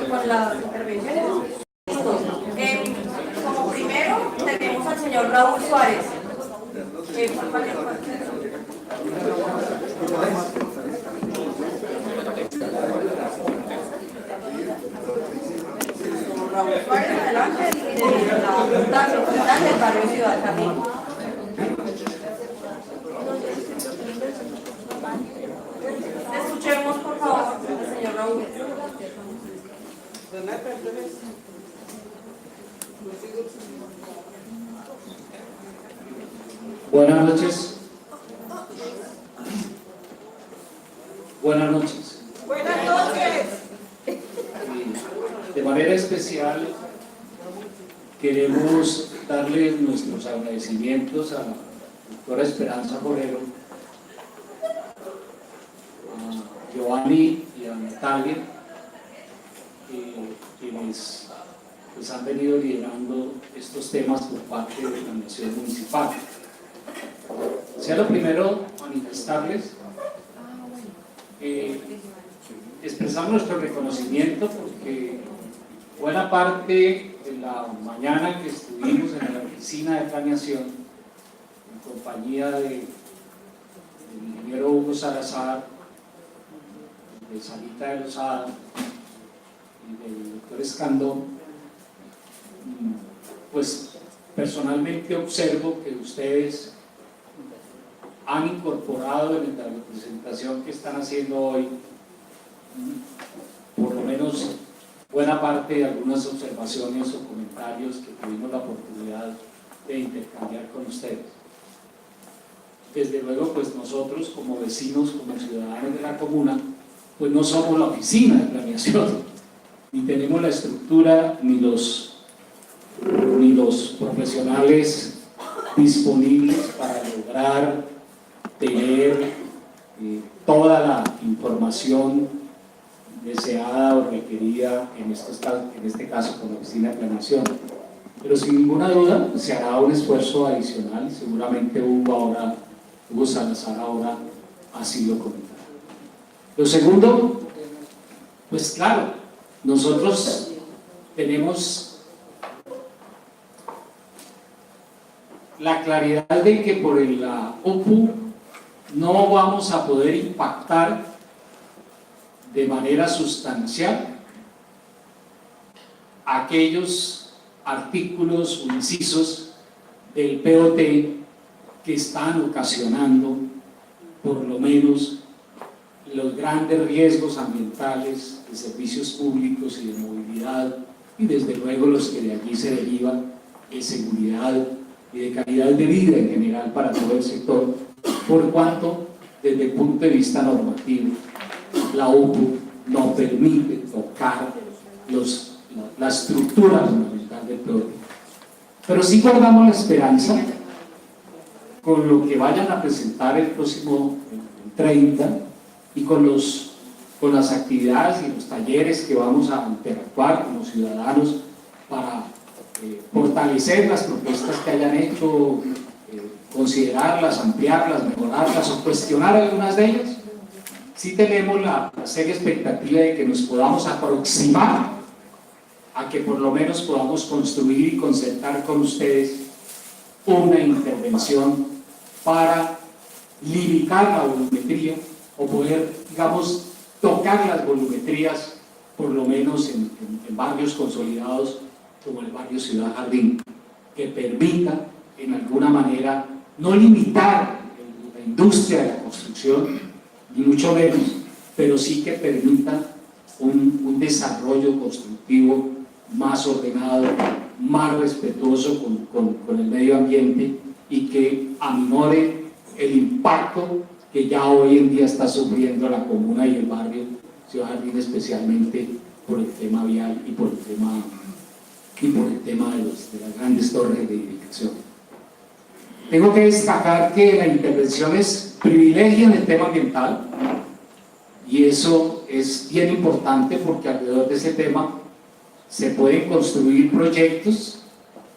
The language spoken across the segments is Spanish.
Con las intervenciones. Como primero tenemos al señor Raúl Suárez. Raúl Suárez, adelante, y de la Fundación Comunal del Barrio Ciudad Jardín. Escuchemos, por favor, al señor Raúl. Buenas noches. Buenas noches. Buenas noches. De manera especial queremos darle nuestros agradecimientos a la doctora Esperanza Forero, a Giovanni y a Natalia, quienes pues, han venido liderando estos temas por parte de la Planeación Municipal. Sea lo primero manifestarles, expresar nuestro reconocimiento porque buena parte de la mañana que estuvimos en la oficina de planeación en compañía del ingeniero Hugo Salazar, de Sarita de Lozada y del doctor Escandón, pues personalmente observo que ustedes han incorporado en la representación que están haciendo hoy por lo menos buena parte de algunas observaciones o comentarios que tuvimos la oportunidad de intercambiar con ustedes. Desde luego, pues nosotros como vecinos, como ciudadanos de la comuna, pues no somos la oficina de planeación, ni tenemos la estructura ni los profesionales disponibles para lograr tener toda la información deseada o requerida en este caso con la oficina de planeación, pero sin ninguna duda se hará un esfuerzo adicional y seguramente Hugo Salazar ahora así lo comentará. Lo segundo, pues claro, nosotros tenemos la claridad de que por la OPU no vamos a poder impactar de manera sustancial aquellos artículos o incisos del POT que están ocasionando por lo menos los grandes riesgos ambientales, de servicios públicos y de movilidad, y desde luego los que de allí se derivan de seguridad y de calidad de vida en general para todo el sector, por cuanto desde el punto de vista normativo la OPU no permite tocar la estructura fundamental del POT. Pero sí guardamos la esperanza con lo que vayan a presentar el próximo 30 y con las actividades y los talleres que vamos a interactuar con los ciudadanos para fortalecer las propuestas que hayan hecho, considerarlas, ampliarlas, mejorarlas o cuestionar algunas de ellas. Sí tenemos la seria expectativa de que nos podamos aproximar a que por lo menos podamos construir y concertar con ustedes una intervención para limitar la volumetría o poder, digamos, tocar las volumetrías por lo menos en barrios consolidados como el barrio Ciudad Jardín, que permita en alguna manera no limitar la industria de la construcción, ni mucho menos, pero sí que permita un desarrollo constructivo más ordenado, más respetuoso con el medio ambiente y que aminore el impacto que ya hoy en día está sufriendo la comuna y el barrio Ciudad Jardín, especialmente por el tema vial y por el tema de las grandes torres de edificación. Tengo que destacar que la intervención es privilegio en el tema ambiental y eso es bien importante porque alrededor de ese tema se pueden construir proyectos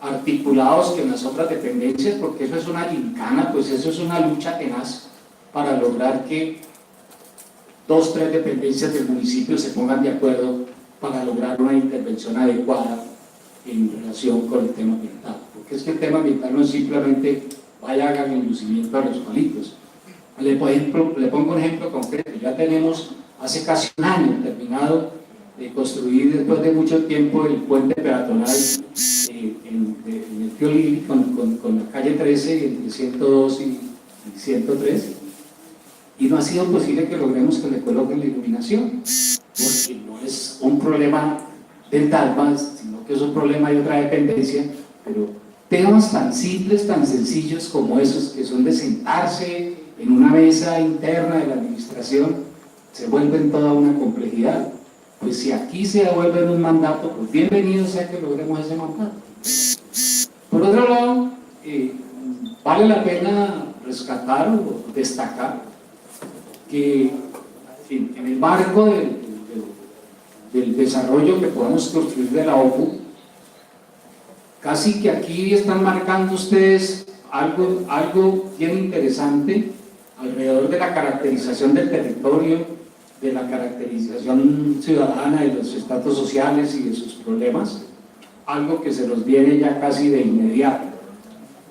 articulados que en las otras dependencias, porque eso es una gincana, pues eso es una lucha tenaz para lograr que 2, 3 dependencias del municipio se pongan de acuerdo para lograr una intervención adecuada en relación con el tema ambiental. Porque es que el tema ambiental no es simplemente vaya hagan el lucimiento a los palitos. Le pongo un ejemplo concreto. Ya tenemos hace casi un año terminado de construir, después de mucho tiempo, el puente peatonal en el Tío Lili con la calle 13 entre 102 y 103, y no ha sido posible que logremos que le coloquen la iluminación, porque no es un problema del Talma, sino que es un problema de otra dependencia. Pero temas tan simples, tan sencillos como esos, que son de sentarse en una mesa interna de la administración, se vuelven toda una complejidad. Pues si aquí se devuelve un mandato, pues bienvenido sea que logremos ese mandato. Por otro lado, vale la pena rescatar o destacar que en el marco del desarrollo que podamos construir de la OPU, casi que aquí están marcando ustedes algo bien interesante alrededor de la caracterización del territorio, de la caracterización ciudadana de los estratos sociales y de sus problemas, algo que se nos viene ya casi de inmediato,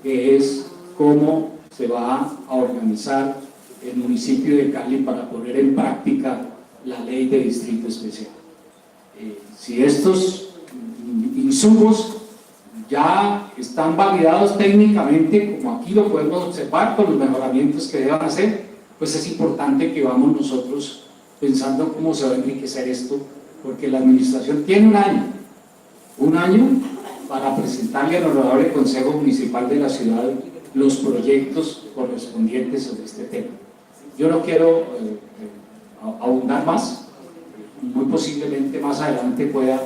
que es cómo se va a organizar el municipio de Cali para poner en práctica la ley de distrito especial. Si estos insumos ya están validados técnicamente, como aquí lo podemos observar con los mejoramientos que deban hacer, pues es importante que vamos nosotros pensando cómo se va a enriquecer esto, porque la administración tiene un año para presentarle al honorable Consejo Municipal de la ciudad los proyectos correspondientes sobre este tema. Yo no quiero abundar más, muy posiblemente más adelante pueda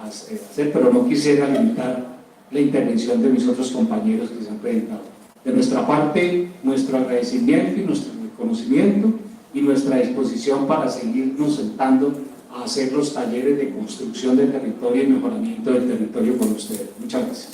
hacer, pero no quisiera limitar la intervención de mis otros compañeros que se han presentado. De nuestra parte, nuestro agradecimiento y nuestro reconocimiento y nuestra disposición para seguirnos sentando a hacer los talleres de construcción del territorio y mejoramiento del territorio con ustedes. Muchas gracias.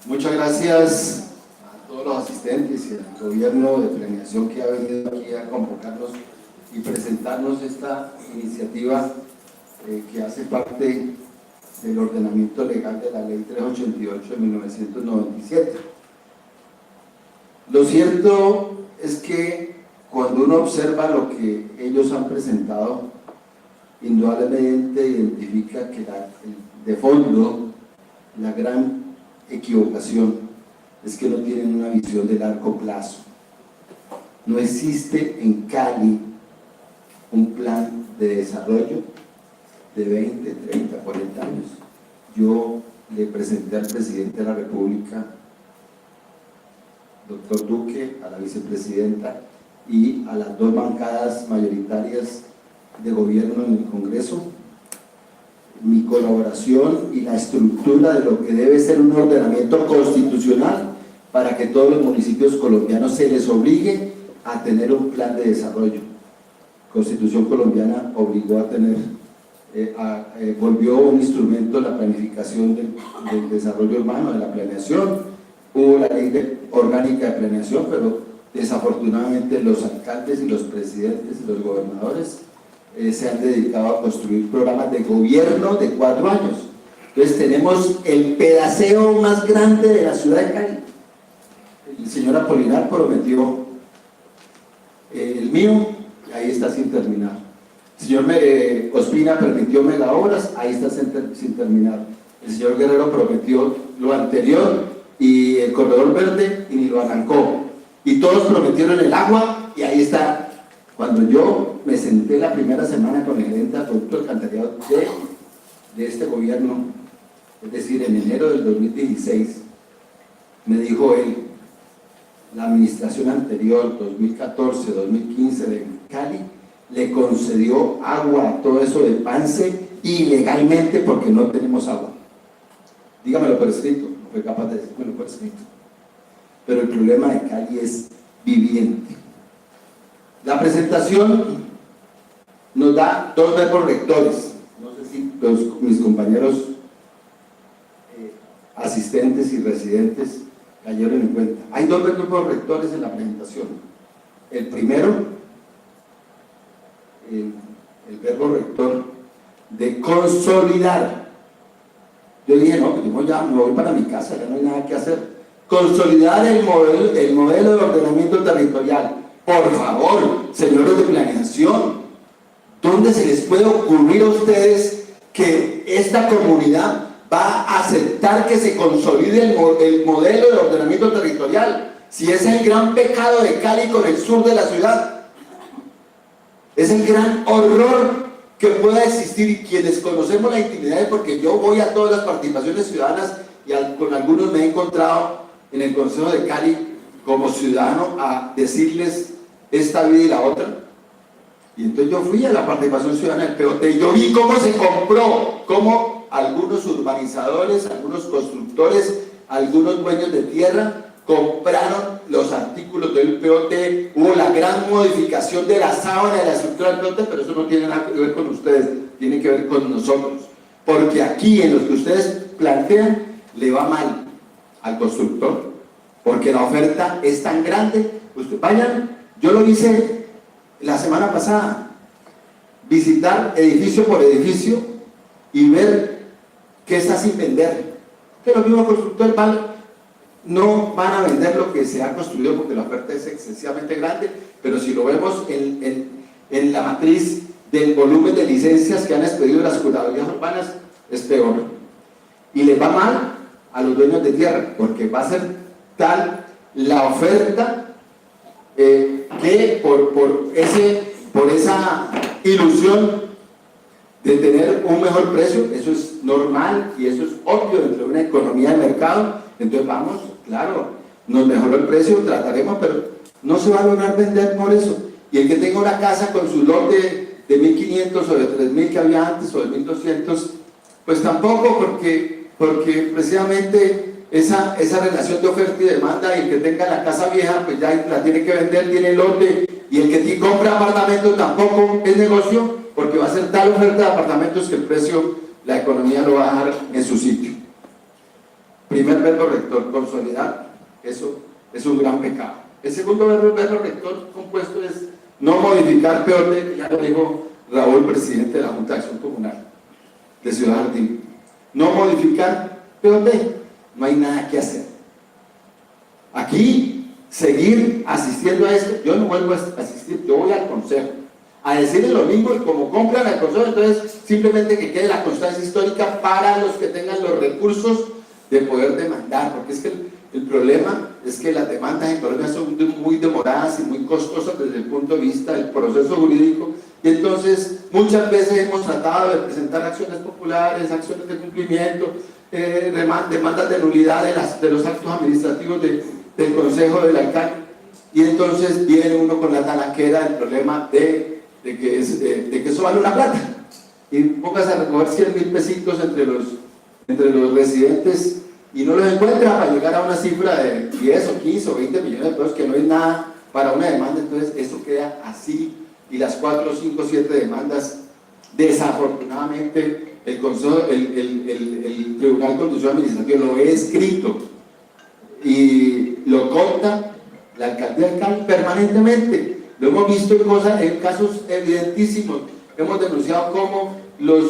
Muchas gracias a todos los asistentes y al gobierno de planeación que ha venido aquí a convocarnos y presentarnos esta iniciativa que hace parte del ordenamiento legal de la Ley 388 de 1997. Lo cierto es que cuando uno observa lo que ellos han presentado, indudablemente identifica que de fondo la gran equivocación es que no tienen una visión de largo plazo. No existe en Cali un plan de desarrollo de 20, 30, 40 años. Yo le presenté al presidente de la República, doctor Duque, a la vicepresidenta y a las dos bancadas mayoritarias de gobierno en el Congreso mi colaboración y la estructura de lo que debe ser un ordenamiento constitucional para que todos los municipios colombianos se les obligue a tener un plan de desarrollo. Constitución colombiana obligó a tener, volvió un instrumento la planificación del desarrollo urbano, de la planeación. Hubo la ley orgánica de planeación, pero desafortunadamente los alcaldes y los presidentes y los gobernadores se han dedicado a construir programas de gobierno de 4 años. Entonces tenemos el pedaceo más grande de la ciudad de Cali. El señor Apolinar prometió el mío, ahí está sin terminar. El señor Ospina prometió megaobras, ahí está sin terminar. El señor Guerrero prometió lo anterior y el corredor verde y ni lo arrancó. Y todos prometieron el agua y ahí está. Cuando yo me senté la primera semana con el gerente de producto alcantarillado de este gobierno, es decir, en enero del 2016, me dijo él, la administración anterior, 2014-2015 de Cali, le concedió agua a todo eso de Pance ilegalmente porque no tenemos agua. Dígamelo por escrito, no fue capaz de decírmelo por escrito. Pero el problema de Cali es viviente. La presentación nos da dos verbos rectores. No sé si mis compañeros asistentes y residentes cayeron en cuenta. Hay dos verbos rectores en la presentación. El primero, el verbo rector de consolidar. Yo dije, no, pues ya me voy para mi casa, ya no hay nada que hacer. Consolidar el modelo de ordenamiento territorial. Por favor, señores de planeación, ¿dónde se les puede ocurrir a ustedes que esta comunidad va a aceptar que se consolide el modelo de ordenamiento territorial? Si es el gran pecado de Cali con el sur de la ciudad, es el gran horror que pueda existir, y quienes conocemos la intimidad, porque yo voy a todas las participaciones ciudadanas y con algunos me he encontrado en el Consejo de Cali como ciudadano a decirles esta vida y la otra. Y entonces yo fui a la participación ciudadana del POT y yo vi cómo se compró, cómo algunos urbanizadores, algunos constructores, algunos dueños de tierra compraron los artículos del POT. Hubo la gran modificación de la sábana de la estructura del POT, pero eso no tiene nada que ver con ustedes, tiene que ver con nosotros, porque aquí en los que ustedes plantean le va mal al constructor, porque la oferta es tan grande. Ustedes vayan, yo lo hice la semana pasada, visitar edificio por edificio y ver qué está sin vender, que los mismos constructores no van a vender lo que se ha construido porque la oferta es excesivamente grande, pero si lo vemos en la matriz del volumen de licencias que han expedido las curadurías urbanas, es peor. Y les va mal a los dueños de tierra, porque va a ser tal la oferta que por esa ilusión de tener un mejor precio, eso es normal y eso es obvio dentro de una economía de mercado. Entonces vamos, claro, nos mejoró el precio, trataremos, pero no se va a lograr vender por eso. Y el que tenga una casa con su lote de 1.500 o de 3.000 que había antes, o de 1.200, pues tampoco, porque precisamente esa relación de oferta y demanda, y el que tenga la casa vieja, pues ya la tiene que vender, tiene el lote, y el que compra apartamento tampoco es negocio, porque va a ser tal oferta de apartamentos que el precio, la economía lo va a dejar en su sitio. Primer verbo rector, consolidar, eso es un gran pecado. El segundo verbo rector compuesto es no modificar POT, ya lo dijo Raúl, presidente de la Junta de Acción Comunal de Ciudad Jardín. No modificar POT, no hay nada que hacer. Aquí, seguir asistiendo a esto, yo no vuelvo a asistir, yo voy al consejo a decirles lo mismo, y como compran al consejo, entonces simplemente que quede la constancia histórica para los que tengan los recursos de poder demandar, porque es que el problema es que las demandas en Colombia son muy demoradas y muy costosas desde el punto de vista del proceso jurídico, y entonces muchas veces hemos tratado de presentar acciones populares, acciones de cumplimiento, demandas de nulidad de los actos administrativos del consejo del alcalde, y entonces viene uno con la talanquera del problema de que eso vale una plata, y pongas a recoger 100.000 pesitos entre los residentes y no los encuentra para llegar a una cifra de 10 o 15 o 20 millones de pesos, que no es nada para una demanda. Entonces eso queda así, y las 4, 5, 7 demandas, desafortunadamente el Tribunal Contencioso Administrativo lo he escrito y lo conta la alcaldía de Cali permanentemente. Lo hemos visto en casos evidentísimos. Hemos denunciado cómo los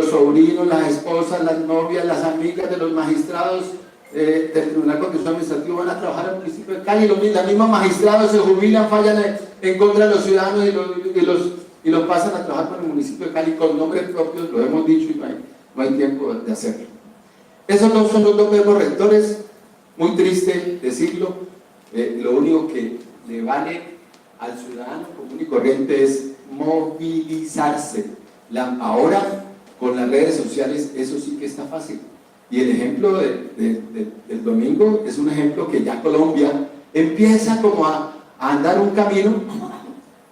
sobrinos, las esposas, las novias, las amigas de los magistrados del Tribunal Contencioso Administrativo van a trabajar al municipio de Cali, los mismos magistrados se jubilan, fallan en contra de los ciudadanos y los pasan a trabajar con el municipio de Cali con nombres propios. Lo hemos dicho y no hay tiempo de hacerlo. Esos dos son los dos verbos rectores, muy triste decirlo. Lo único que le vale al ciudadano común y corriente es movilizarse. Ahora con las redes sociales eso sí que está fácil, y el ejemplo del domingo es un ejemplo que ya Colombia empieza como a andar un camino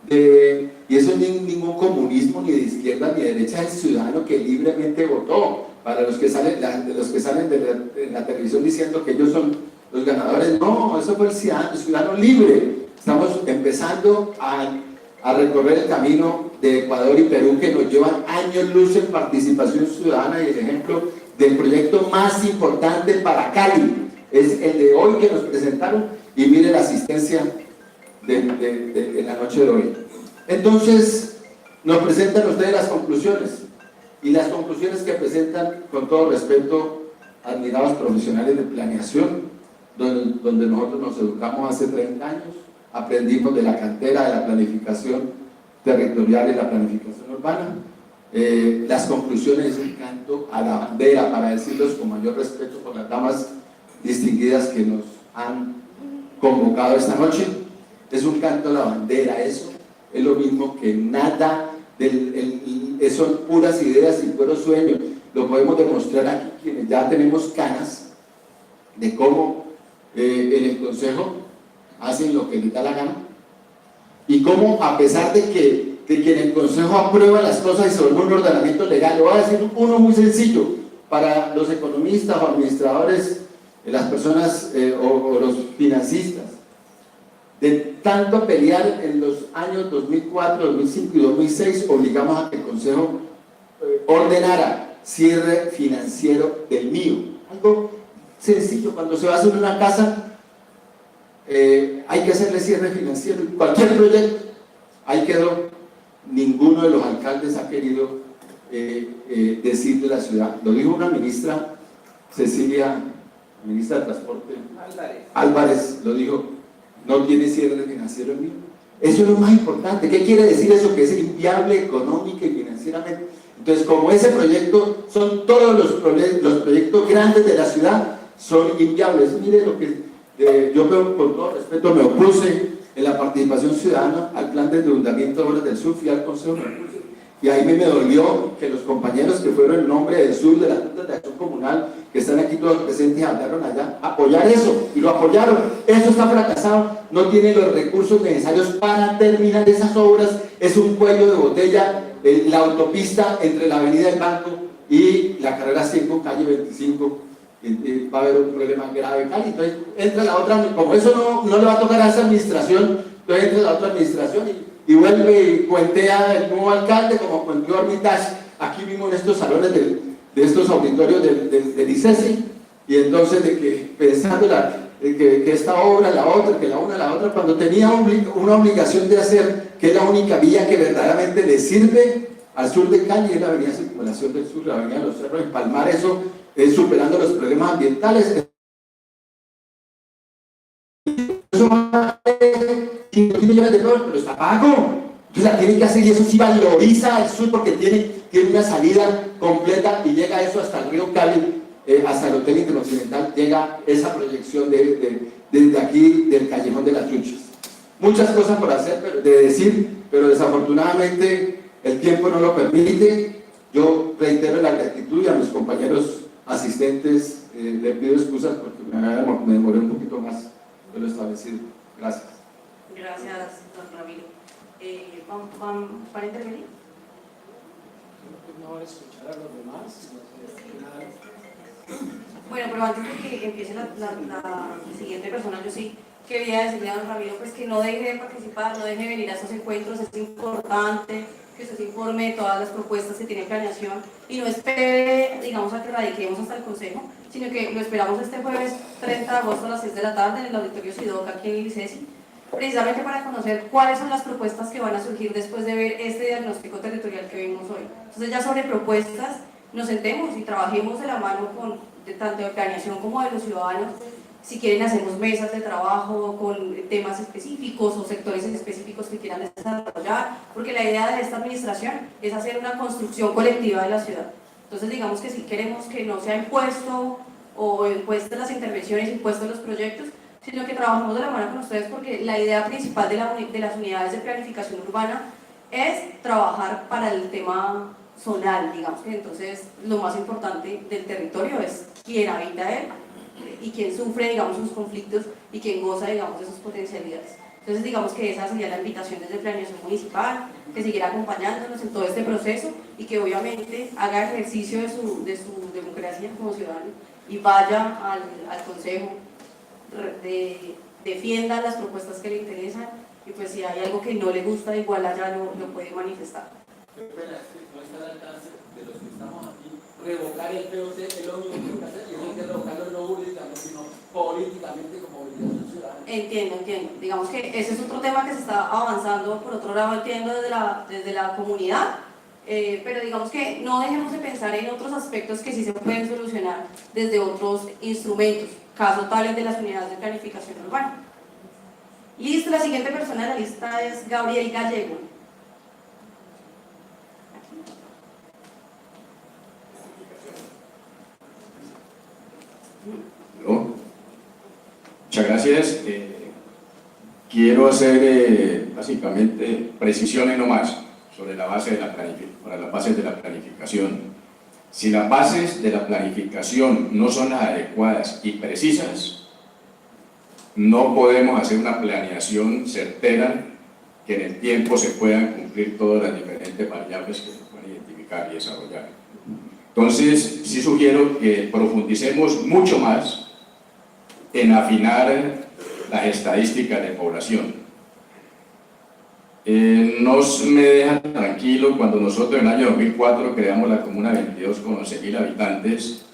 y eso no es ningún comunismo ni de izquierda ni de derecha, es el ciudadano que libremente votó. Para los que salen de la televisión diciendo que ellos son los ganadores, no, eso fue el ciudadano libre Estamos empezando a recorrer el camino de Ecuador y Perú, que nos llevan años luz en participación ciudadana, y el ejemplo del proyecto más importante para Cali es el de hoy que nos presentaron, y mire la asistencia en la noche de hoy. Entonces, nos presentan ustedes las conclusiones, y las conclusiones que presentan, con todo respeto, admirados profesionales de planeación, donde nosotros nos educamos hace 30 años, aprendimos de la cantera, de la planificación territorial y la planificación urbana. Las conclusiones es un canto a la bandera, para decirlos con mayor respeto por las damas distinguidas que nos han convocado esta noche. Es un canto a la bandera, eso es lo mismo que nada, son puras ideas y puros sueños. Lo podemos demostrar aquí quienes ya tenemos canas de cómo en el Consejo hacen lo que les da la gana, y cómo, a pesar de que en el Consejo aprueba las cosas y se vuelve un ordenamiento legal. Le voy a decir uno muy sencillo para los economistas o administradores, las personas o los financistas. De tanto pelear en los años 2004, 2005 y 2006, obligamos a que el Consejo ordenara cierre financiero del mío. Algo sencillo. Cuando se va a hacer una casa, hay que hacerle cierre financiero. Cualquier proyecto, ahí quedó. Ninguno de los alcaldes ha querido decir de la ciudad. Lo dijo una ministra, Cecilia, ministra de Transporte Álvarez, lo dijo: no tiene cierre financiero el mío. Eso es lo más importante. ¿Qué quiere decir eso? Que es inviable económica y financieramente. Entonces, como ese proyecto, son todos los proyectos grandes de la ciudad, son inviables. Mire lo que yo, con todo respeto, me opuse en la participación ciudadana al plan de endeudamiento de Obras del Sur. Fui al Consejo y ahí me dolió que los compañeros que fueron en nombre del Sur, de la Junta de Acción Comunal, que están aquí todos presentes, hablaron allá, apoyar eso, y lo apoyaron. Eso está fracasado, no tiene los recursos necesarios para terminar esas obras. Es un cuello de botella, la autopista entre la avenida del Banco y la carrera 5, calle 25, va a haber un problema grave. Entonces entra la otra, como eso no le va a tocar a esa administración, entonces entra la otra administración y vuelve y cuentea el nuevo alcalde, como cuenteó Armitage aquí mismo en estos salones de estos auditorios del ICESI, y entonces de que pensando que esta obra, la otra, que la una, la otra, cuando tenía una obligación de hacer, que es la única vía que verdaderamente le sirve al sur de Cali, es la avenida Circunvalación del Sur, la avenida de los Cerros, empalmar eso, superando los problemas ambientales. Eso vale 5.000 millones de dólares, pero está pago. Entonces la tienen que hacer, y eso sí valoriza al sur, porque tiene una salida completa, y llega eso hasta el río Cali, hasta el Hotel Intercontinental, llega esa proyección desde aquí, del Callejón de las Chuchas. Muchas cosas por hacer, pero desafortunadamente el tiempo no lo permite. Yo reitero la gratitud, y a mis compañeros asistentes le pido excusas porque me demoré un poquito más de lo establecido. Gracias. Gracias, don Ramiro. ¿Juan, para intervenir? No escuchar a los demás. Bueno, pero antes de que empiece la siguiente persona, yo sí quería decirle a don Ramiro pues, que no deje de participar, no deje de venir a estos encuentros. Es importante que usted se informe de todas las propuestas que tiene planeación, y no espere, digamos, a que radiquemos hasta el Consejo, sino que lo esperamos este jueves 30 de agosto a las 6 de la tarde en el Auditorio Sidoca, aquí en el ICESI, precisamente para conocer cuáles son las propuestas que van a surgir después de ver este diagnóstico territorial que vimos hoy. Entonces, ya sobre propuestas, nos sentemos y trabajemos de la mano tanto de planeación como de los ciudadanos. Si quieren, hacemos mesas de trabajo con temas específicos o sectores específicos que quieran desarrollar, porque la idea de esta administración es hacer una construcción colectiva de la ciudad. Entonces, digamos que si queremos que no sea impuesto o impuestas las intervenciones, impuestos los proyectos, sino que trabajemos de la mano con ustedes, porque la idea principal de las unidades de planificación urbana es trabajar para el tema zonal. Digamos que entonces lo más importante del territorio es quién habita él y quién sufre, digamos, sus conflictos, y quién goza, digamos, de sus potencialidades. Entonces, digamos que esa sería la invitación desde Planeación Municipal, que siguiera acompañándonos en todo este proceso, y que obviamente haga ejercicio de su democracia como ciudadano y vaya al Consejo defienda las propuestas que le interesan y pues si hay algo que no le gusta, igual allá lo puede manifestar. Qué pena, es que no está al alcance de los que estamos aquí. Revocar el POT es lo único que hay que hacer, y no hay que revocarlo no jurídicamente, sino políticamente como obligación ciudadana. Entiendo. Digamos que ese es otro tema que se está avanzando, por otro lado entiendo desde la comunidad, pero digamos que no dejemos de pensar en otros aspectos que sí se pueden solucionar desde otros instrumentos, caso tales de las unidades de planificación urbana. Listo, la siguiente persona de la lista es Gabriel Gallego. ¿No? Muchas gracias. Quiero hacer básicamente precisiones nomás sobre la base de las bases de la planificación. Si las bases de la planificación no son las adecuadas y precisas, no podemos hacer una planeación certera que en el tiempo se puedan cumplir todas las diferentes variables que se pueden identificar y desarrollar. Entonces, sí sugiero que profundicemos mucho más en afinar las estadísticas de población. Nos me deja tranquilo cuando nosotros en el año 2004 creamos la comuna 22 con 11.000 habitantes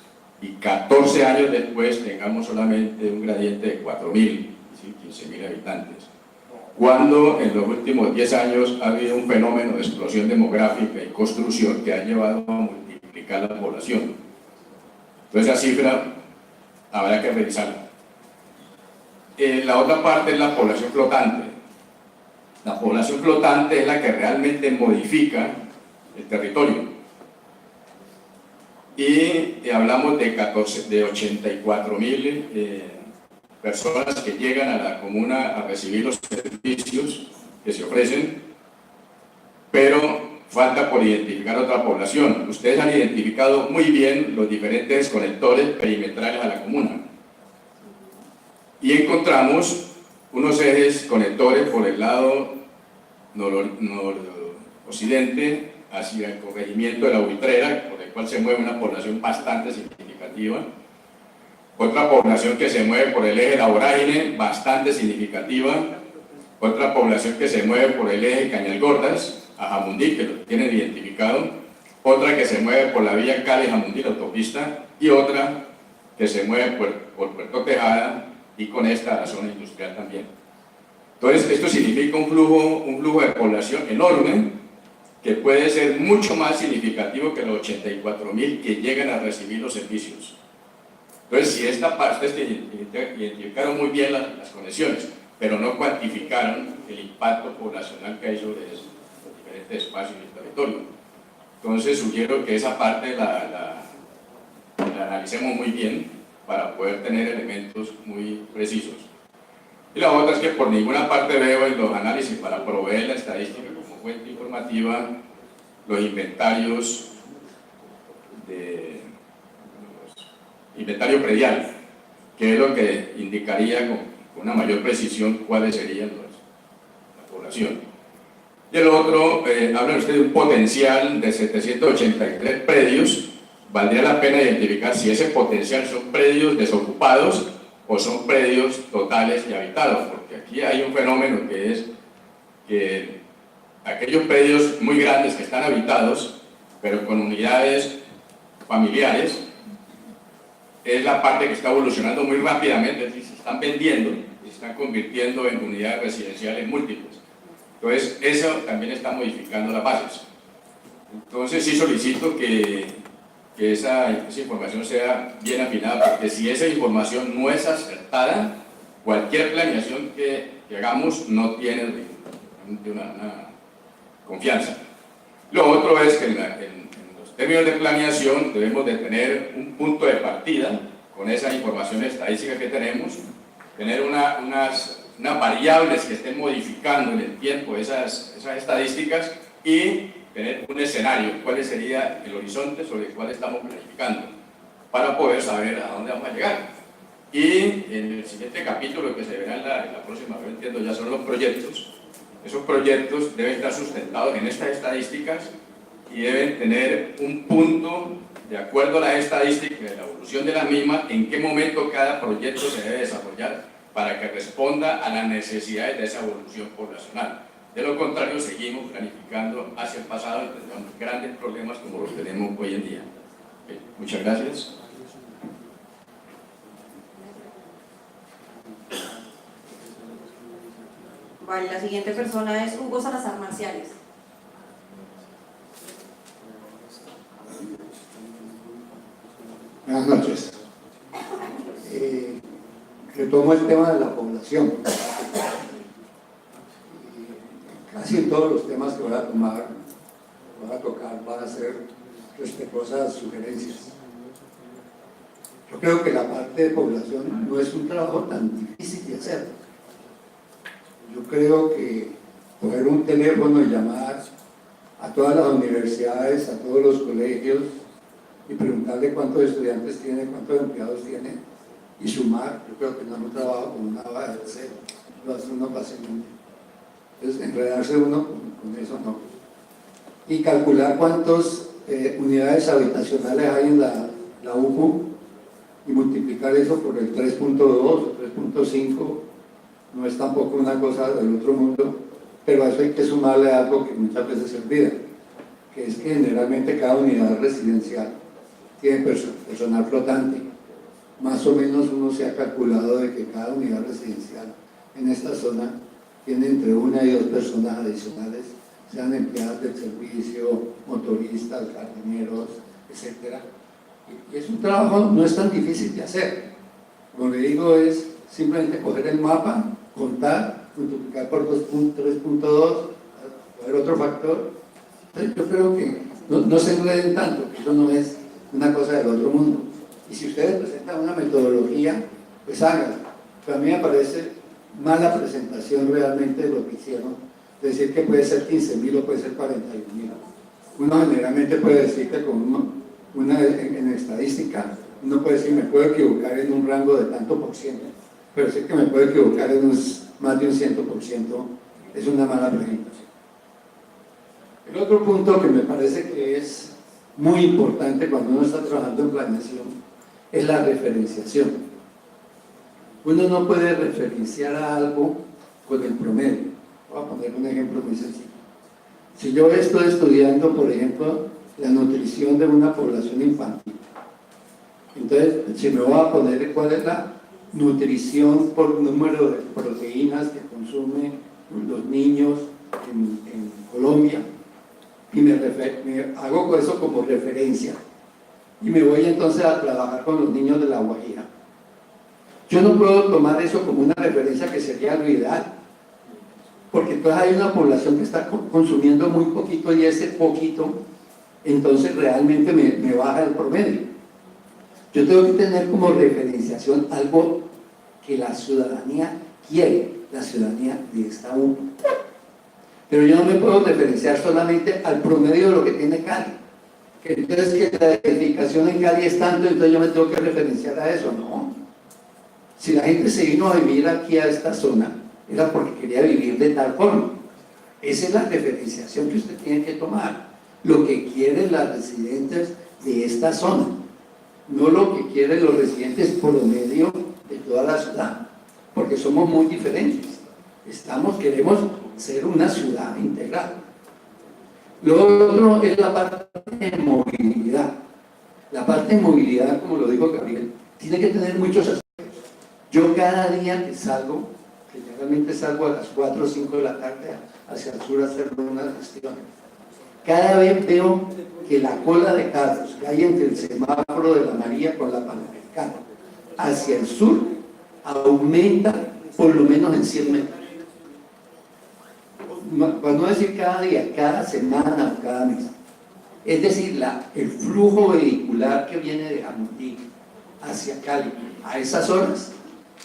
y 14 años después tengamos solamente un gradiente de 4.000, es decir, 15.000 habitantes. Cuando en los últimos 10 años ha habido un fenómeno de explosión demográfica y construcción que ha llevado a multiplicar la población. Entonces esa cifra habrá que revisarla. La otra parte es la población flotante. La población flotante es la que realmente modifica el territorio. Y hablamos de 84.000 personas que llegan a la comuna a recibir los servicios que se ofrecen, pero falta por identificar otra población. Ustedes han identificado muy bien los diferentes conectores perimetrales a la comuna. Y encontramos unos ejes conectores por el lado noroccidente hacia el corregimiento de la Buitrera, por el cual se mueve una población bastante significativa. Otra población que se mueve por el eje de la vorágine, bastante significativa. Otra población que se mueve por el eje Cañalgordas, a Jamundí, que lo tienen identificado. Otra que se mueve por la vía Cali-Jamundí, la autopista. Y otra que se mueve por Puerto Tejada y conecta a la zona industrial también. Entonces, esto significa un flujo de población enorme que puede ser mucho más significativo que los 84.000 que llegan a recibir los servicios. Entonces, si esta parte, ustedes identificaron muy bien las conexiones, pero no cuantificaron el impacto poblacional que hay sobre los diferentes espacios del territorio. Entonces, sugiero que esa parte la analicemos muy bien para poder tener elementos muy precisos. Y la otra es que por ninguna parte veo en los análisis para proveer la estadística como fuente informativa los inventarios inventario predial, que es lo que indicaría con una mayor precisión cuáles serían la población. Y el otro, hablan ustedes de un potencial de 783 predios. Valdría la pena identificar si ese potencial son predios desocupados o son predios totales y habitados, porque aquí hay un fenómeno que es que aquellos predios muy grandes que están habitados, pero con unidades familiares, es la parte que está evolucionando muy rápidamente, es decir, se están vendiendo y se están convirtiendo en unidades residenciales múltiples. Entonces, eso también está modificando las bases. Entonces, sí solicito que esa información sea bien afinada, porque si esa información no es acertada, cualquier planeación que hagamos no tiene una confianza. Lo otro es que en los términos de planeación debemos de tener un punto de partida con esa información estadística que tenemos, tener unas variables que estén modificando en el tiempo esas estadísticas y tener un escenario, cuál sería el horizonte sobre el cual estamos planificando, para poder saber a dónde vamos a llegar. Y en el siguiente capítulo que se verá en la próxima vez, entiendo, ya son los proyectos. Esos proyectos deben estar sustentados en estas estadísticas y deben tener un punto, de acuerdo a las estadísticas, de la evolución de las mismas, en qué momento cada proyecto se debe desarrollar para que responda a las necesidades de esa evolución poblacional. De lo contrario, seguimos planificando hacia el pasado y tendremos grandes problemas como los tenemos hoy en día. Muchas gracias. Vale, la siguiente persona es Hugo Salazar Marciales. Buenas noches. Retomo el tema de la población. Casi todos los temas que voy a tocar van a ser respetuosas sugerencias. Yo creo que la parte de población no es un trabajo tan difícil de hacer. Yo creo que coger un teléfono y llamar a todas las universidades, a todos los colegios y preguntarle cuántos estudiantes tiene, cuántos empleados tiene y sumar, yo creo que no es un trabajo con una base de cero, lo hace uno fácilmente. Entonces, enredarse uno con eso no. Y calcular cuántas unidades habitacionales hay en la UPU y multiplicar eso por el 3.2 o 3.5 no es tampoco una cosa del otro mundo, pero a eso hay que sumarle algo que muchas veces se olvida, que es que generalmente cada unidad residencial tiene personal flotante. Más o menos uno se ha calculado de que cada unidad residencial en esta zona tiene entre 1 y 2 personas adicionales, sean empleadas del servicio, motoristas, jardineros, etc. Y es un trabajo, no es tan difícil de hacer. Como le digo, es simplemente coger el mapa, contar, multiplicar por 3.2, coger otro factor. Entonces yo creo que no se enreden tanto, que eso no es una cosa del otro mundo. Y si ustedes presentan una metodología, pues háganla. Pero a mí me parece mala presentación realmente de lo que hicieron, decir que puede ser 15.000 o puede ser 41.000. Uno generalmente puede decir que en estadística, uno puede decir me puedo equivocar en un rango de tanto por ciento, pero decir que me puedo equivocar en más de un 100% es una mala presentación. El otro punto que me parece que es muy importante cuando uno está trabajando en planeación es la referenciación. Uno no puede referenciar a algo con el promedio. Voy a poner un ejemplo muy sencillo. Si yo estoy estudiando, por ejemplo, la nutrición de una población infantil, entonces, si me voy a poner cuál es la nutrición por número de proteínas que consumen los niños en Colombia, y me hago eso como referencia, y me voy entonces a trabajar con los niños de La Guajira. Yo no puedo tomar eso como una referencia que sería lo ideal, porque entonces hay una población que está consumiendo muy poquito y ese poquito entonces realmente me baja el promedio. Yo tengo que tener como referenciación algo que la ciudadanía quiere, la ciudadanía de esta UPU. Pero yo no me puedo referenciar solamente al promedio de lo que tiene Cali. Que entonces que la edificación en Cali es tanto, entonces yo me tengo que referenciar a eso. No. Si la gente se vino a vivir aquí a esta zona, era porque quería vivir de tal forma. Esa es la referenciación que usted tiene que tomar. Lo que quieren las residentes de esta zona, no lo que quieren los residentes promedio de toda la ciudad, porque somos muy diferentes. Queremos ser una ciudad integral. Lo otro es la parte de movilidad. La parte de movilidad, como lo dijo Gabriel, tiene que tener muchos aspectos. Yo cada día que salgo, que generalmente salgo a las 4 o 5 de la tarde hacia el sur a hacer unas gestiones, cada vez veo que la cola de carros que hay entre el semáforo de la María con la Panamericana hacia el sur aumenta por lo menos en 100 metros. Para no decir cada día, cada semana o cada mes. Es decir, el flujo vehicular que viene de Jamundí hacia Cali a esas horas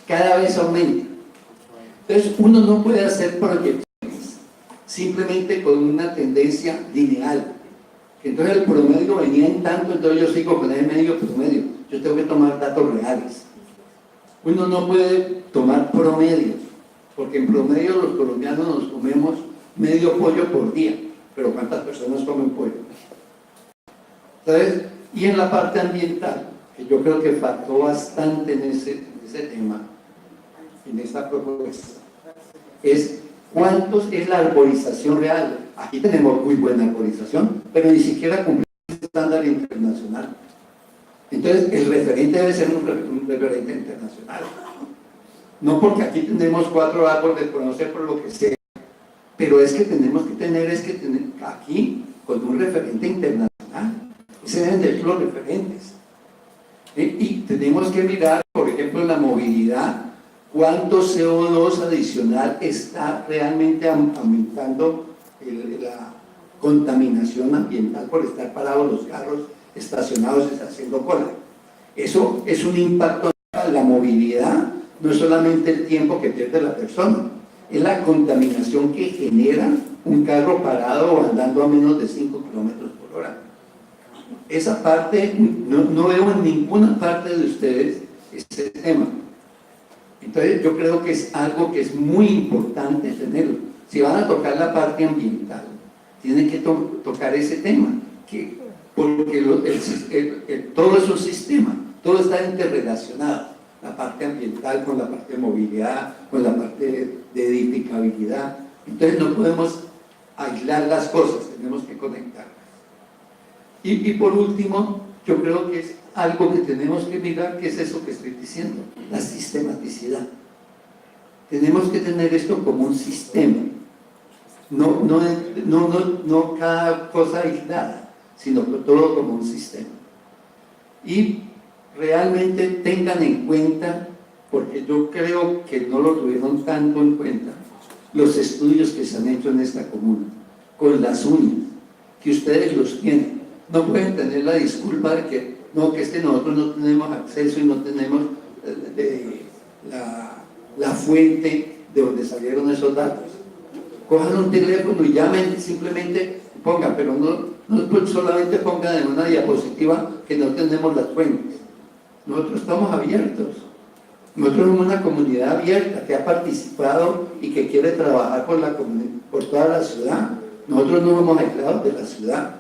cada vez aumenta. Entonces uno no puede hacer proyecciones simplemente con una tendencia lineal. Entonces el promedio venía en tanto, entonces yo sigo con el medio promedio. Yo tengo que tomar datos reales. Uno no puede tomar promedios, porque en promedio los colombianos nos comemos medio pollo por día, pero ¿cuántas personas comen pollo? Entonces, y en la parte ambiental, que yo creo que faltó bastante en ese tema, en esta propuesta es cuántos es la arborización real. Aquí tenemos muy buena arborización, pero ni siquiera cumplimos el estándar internacional. Entonces, el referente debe ser un referente internacional. No porque aquí tenemos 4 árboles, por no ser por lo que sea, pero es que tenemos que tener aquí con un referente internacional. Ese deben de ser los referentes. Y tenemos que mirar, por ejemplo, la movilidad, cuánto CO2 adicional está realmente aumentando la contaminación ambiental por estar parados los carros estacionados haciendo cola. Eso es un impacto en la movilidad, no es solamente el tiempo que pierde la persona, es la contaminación que genera un carro parado o andando a menos de 5 kilómetros por hora. Esa parte, no veo en ninguna parte de ustedes ese tema. Entonces yo creo que es algo que es muy importante tenerlo. Si van a tocar la parte ambiental, tienen que tocar ese tema, porque todo es un sistema, todo está interrelacionado, la parte ambiental con la parte de movilidad, con la parte de edificabilidad. Entonces no podemos aislar las cosas, tenemos que conectarlas. Y por último, yo creo que es algo que tenemos que mirar, que es eso que estoy diciendo, la sistematicidad. Tenemos que tener esto como un sistema, no cada cosa aislada, sino todo como un sistema. Y realmente tengan en cuenta, porque yo creo que no lo tuvieron tanto en cuenta, los estudios que se han hecho en esta comuna, con las uñas, que ustedes los tienen. No pueden tener la disculpa de que no, que nosotros no tenemos acceso y no tenemos la fuente de donde salieron esos datos. Cojan un teléfono y llamen, simplemente pongan, pero no solamente pongan en una diapositiva que no tenemos las fuentes. Nosotros estamos abiertos. Nosotros somos una comunidad abierta que ha participado y que quiere trabajar por toda la ciudad. Nosotros no somos aislados de la ciudad.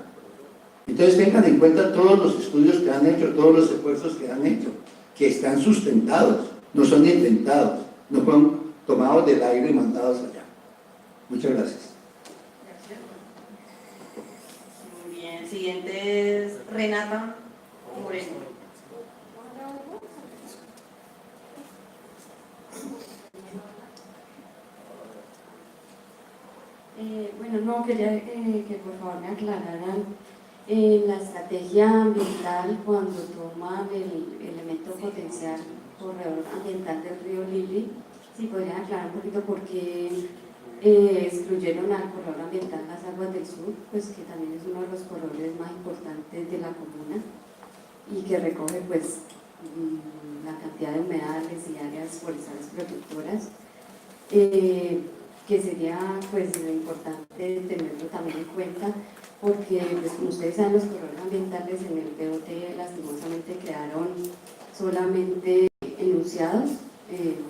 Entonces tengan en cuenta todos los estudios que han hecho, todos los esfuerzos que han hecho, que están sustentados, no son inventados, no fueron tomados del aire y mandados allá. Muchas gracias. Muy bien, siguiente es Renata Moreno. Bueno, no, quería que por favor me aclararan la estrategia ambiental cuando toman el elemento potencial corredor ambiental del río Lili. Si podrían aclarar un poquito por qué excluyeron al corredor ambiental las aguas del sur, pues que también es uno de los corredores más importantes de la comuna y que recoge pues la cantidad de humedales y áreas forestales protectoras. Que sería pues importante tenerlo también en cuenta, porque pues, como ustedes saben, los corredores ambientales en el POT lastimosamente quedaron solamente enunciados,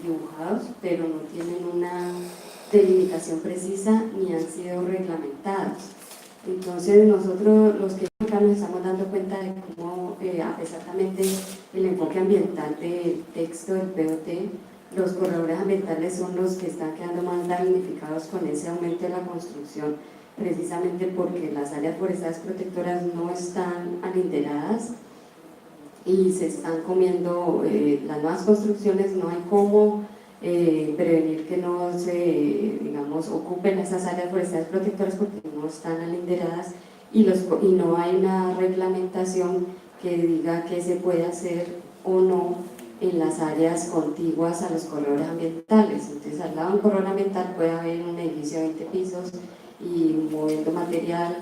dibujados, pero no tienen una delimitación precisa ni han sido reglamentados. Entonces nosotros los que acá nos estamos dando cuenta de cómo a pesar también del enfoque ambiental del texto del POT, los corredores ambientales son los que están quedando más damnificados con ese aumento de la construcción, precisamente porque las áreas forestales protectoras no están alinderadas y se están comiendo las nuevas construcciones. No hay cómo prevenir que no se, digamos, ocupen esas áreas forestales protectoras porque no están alinderadas y no hay una reglamentación que diga qué se puede hacer o no en las áreas contiguas a los corredores ambientales. Entonces, al lado de un corredor ambiental puede haber un edificio de 20 pisos y moviendo material,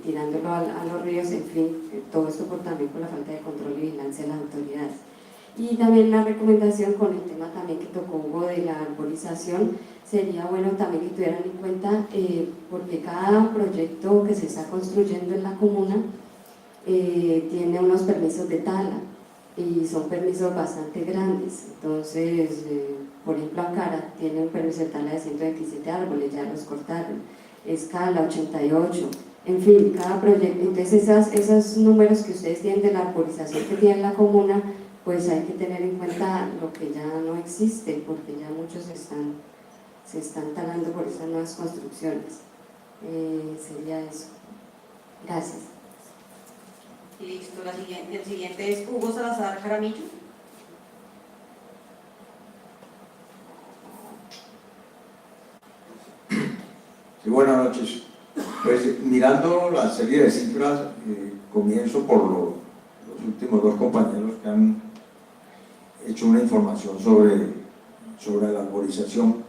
tirándolo a los ríos, en fin, todo esto también por la falta de control y vigilancia de las autoridades. Y también la recomendación con el tema también que tocó Hugo de la arborización, sería bueno también que tuvieran en cuenta, porque cada proyecto que se está construyendo en la comuna tiene unos permisos de tala, y son permisos bastante grandes. Entonces, por ejemplo, Ankara tiene un permiso de tala de 127 árboles, ya los cortaron, Escala 88, en fin, cada proyecto. Entonces esos números que ustedes tienen de la arborización que tiene la comuna, pues hay que tener en cuenta lo que ya no existe, porque ya muchos se están talando por esas nuevas construcciones. Sería eso. Gracias. Listo, el siguiente es Hugo Salazar Jaramillo. Sí, buenas noches. Pues mirando la serie de cifras, comienzo por los últimos dos compañeros que han hecho una información sobre la arborización.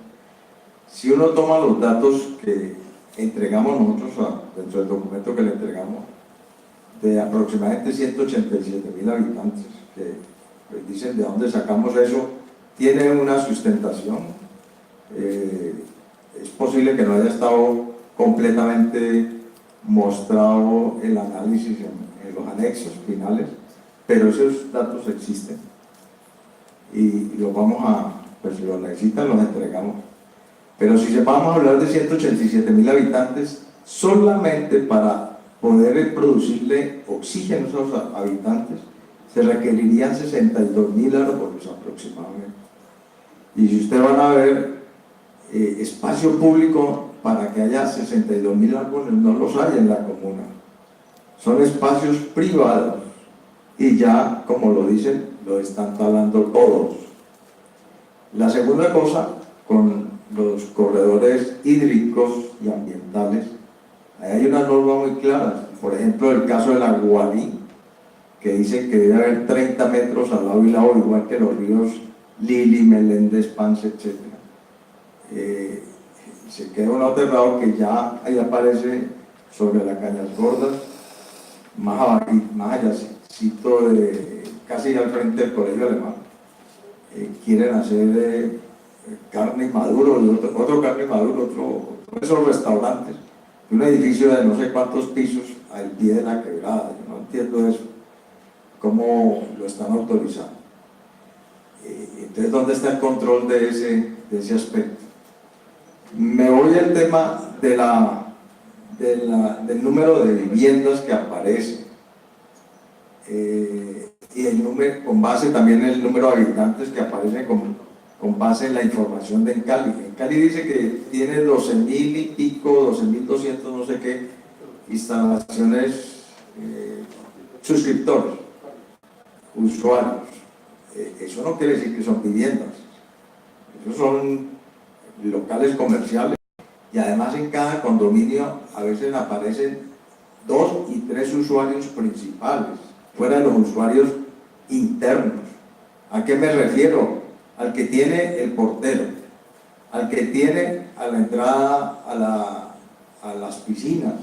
Si uno toma los datos que entregamos nosotros dentro del documento que le entregamos, de aproximadamente 187.000 habitantes, que pues, dicen de dónde sacamos eso, tiene una sustentación. Es posible que no haya estado completamente mostrado el análisis en los anexos finales, pero esos datos existen y los vamos pues si los necesitan los entregamos. Pero si vamos a hablar de 187.000 habitantes, solamente para poder producirle oxígeno a esos habitantes se requerirían 62.000 árboles aproximadamente. Y si ustedes van a ver espacio público para que haya 62.000 árboles, no los hay en la comuna. Son espacios privados y ya, como lo dicen, lo están talando todos. La segunda cosa, con los corredores hídricos y ambientales, hay una norma muy clara. Por ejemplo, el caso del Aguarí, que dice que debe haber 30 metros al lado y lado, igual que los ríos Lili, Meléndez, Pance, etc. Se queda uno aterrado que ya ahí aparece sobre las Cañas Gordas, más allácito de casi al frente del Colegio Alemán. Quieren hacer carne maduro, otro carne maduro, esos restaurantes, un edificio de no sé cuántos pisos al pie de la quebrada. Yo no entiendo eso, cómo lo están autorizando. Entonces, ¿dónde está el control de ese aspecto? Me voy al tema del número de viviendas que aparece y el número, con base también en el número de habitantes que aparece con base en la información de Encali. Encali dice que tiene 12.000 y pico, 12.200 no sé qué instalaciones, suscriptores, usuarios. Eso no quiere decir que son viviendas, esos son locales comerciales, y además en cada condominio a veces aparecen 2 y 3 usuarios principales, fuera de los usuarios internos. ¿A qué me refiero? Al que tiene el portero, al que tiene a la entrada a las piscinas,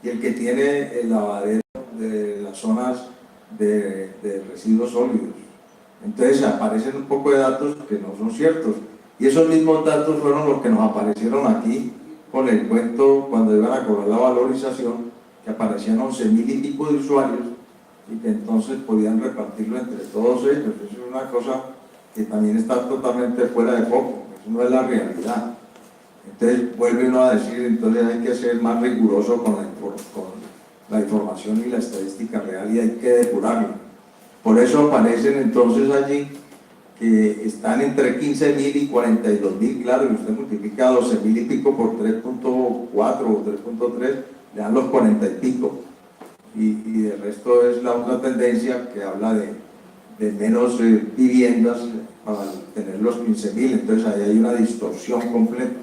y el que tiene el lavadero de las zonas de residuos sólidos. Entonces aparecen un poco de datos que no son ciertos, y esos mismos datos fueron los que nos aparecieron aquí con el cuento cuando iban a cobrar la valorización, que aparecían 11.000 y pico de usuarios y que entonces podían repartirlo entre todos ellos. Eso es una cosa que también está totalmente fuera de foco, eso no es la realidad. Entonces vuelve uno a decir, entonces hay que ser más riguroso con la información y la estadística real, y hay que depurarla. Por eso aparecen entonces allí que están entre 15.000 y 42.000, claro, y usted multiplica 12.000 y pico por 3.4 o 3.3, le dan los 40 y pico, y el resto es la otra tendencia que habla de menos viviendas para tener los 15.000, entonces ahí hay una distorsión completa.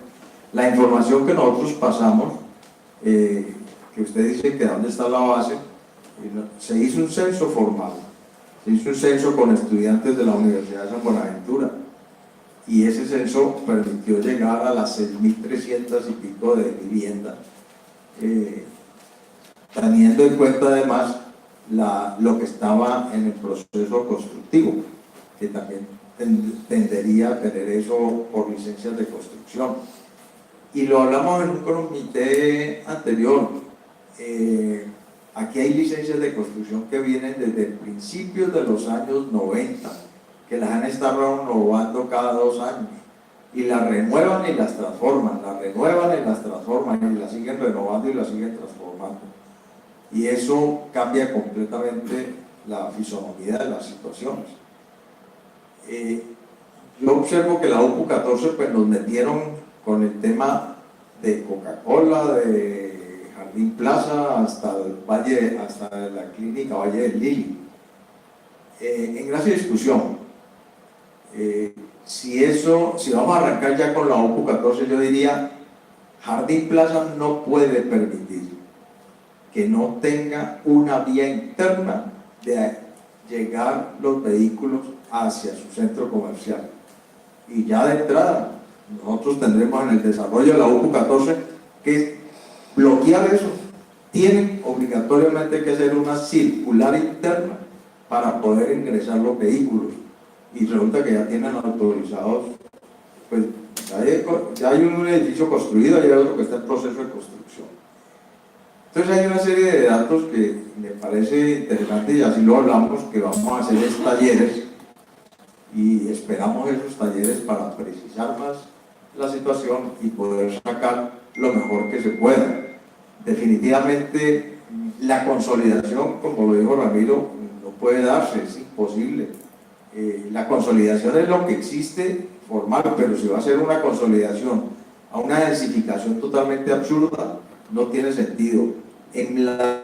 La información que nosotros pasamos, que usted dice que dónde está la base, se hizo un censo formal. Se hizo un censo con estudiantes de la Universidad de San Buenaventura, y ese censo permitió llegar a las 6.300 y pico de viviendas, teniendo en cuenta además lo que estaba en el proceso constructivo, que también tendería a tener eso por licencias de construcción. Y lo hablamos en un comité anterior. Aquí hay licencias de construcción que vienen desde principios de los años 90, que las han estado renovando cada 2 años, y las renuevan y las transforman, las renuevan y las transforman, y las siguen renovando y las siguen transformando. Y eso cambia completamente la fisonomía de las situaciones. Yo observo que la UPU 14 pues nos metieron con el tema de Coca-Cola, de Jardín Plaza, hasta el Valle, hasta la clínica Valle del Lili. En gracia de discusión, si vamos a arrancar ya con la UPU 14, yo diría, Jardín Plaza no puede permitir que no tenga una vía interna de llegar los vehículos hacia su centro comercial. Y ya de entrada, nosotros tendremos en el desarrollo de la UPU 14 que bloquear eso. Tienen obligatoriamente que hacer una circular interna para poder ingresar los vehículos. Y resulta que ya tienen autorizados, pues ya hay un edificio construido, y hay otro que está en proceso de construcción. Entonces hay una serie de datos que me parece interesante, y así lo hablamos, que vamos a hacer talleres, y esperamos esos talleres para precisar más la situación y poder sacar lo mejor que se pueda. Definitivamente la consolidación, como lo dijo Ramiro, no puede darse, es imposible. La consolidación es lo que existe formal, pero si va a ser una consolidación a una densificación totalmente absurda, no tiene sentido. En las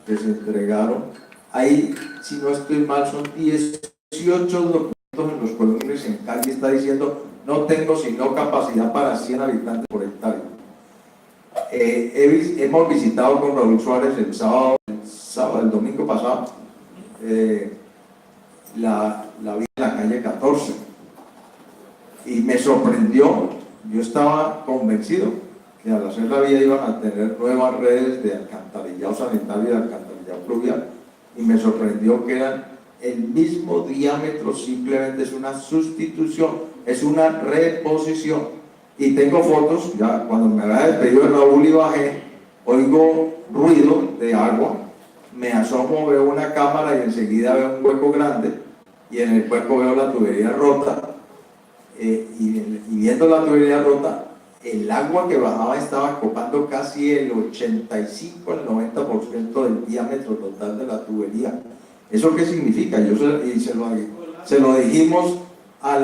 que se entregaron, ahí, si no estoy mal, son 18 documentos en los cuales en Cali está diciendo no tengo sino capacidad para 100 habitantes por hectárea. Hemos visitado con Raúl Suárez el domingo pasado, la vía en la calle 14, y me sorprendió. Yo estaba convencido que al hacer la vía iban a tener nuevas redes de alcantarillado sanitario y de alcantarillado pluvial, y me sorprendió que eran el mismo diámetro, simplemente es una sustitución, es una reposición. Y tengo fotos, ya cuando me había despedido de Raúl y bajé, oigo ruido de agua, me asomo, veo una cámara y enseguida veo un hueco grande, y en el hueco veo la tubería rota, y viendo la tubería rota, el agua que bajaba estaba copando casi el 85 al 90% del diámetro total de la tubería. ¿Eso qué significa? Se lo dijimos a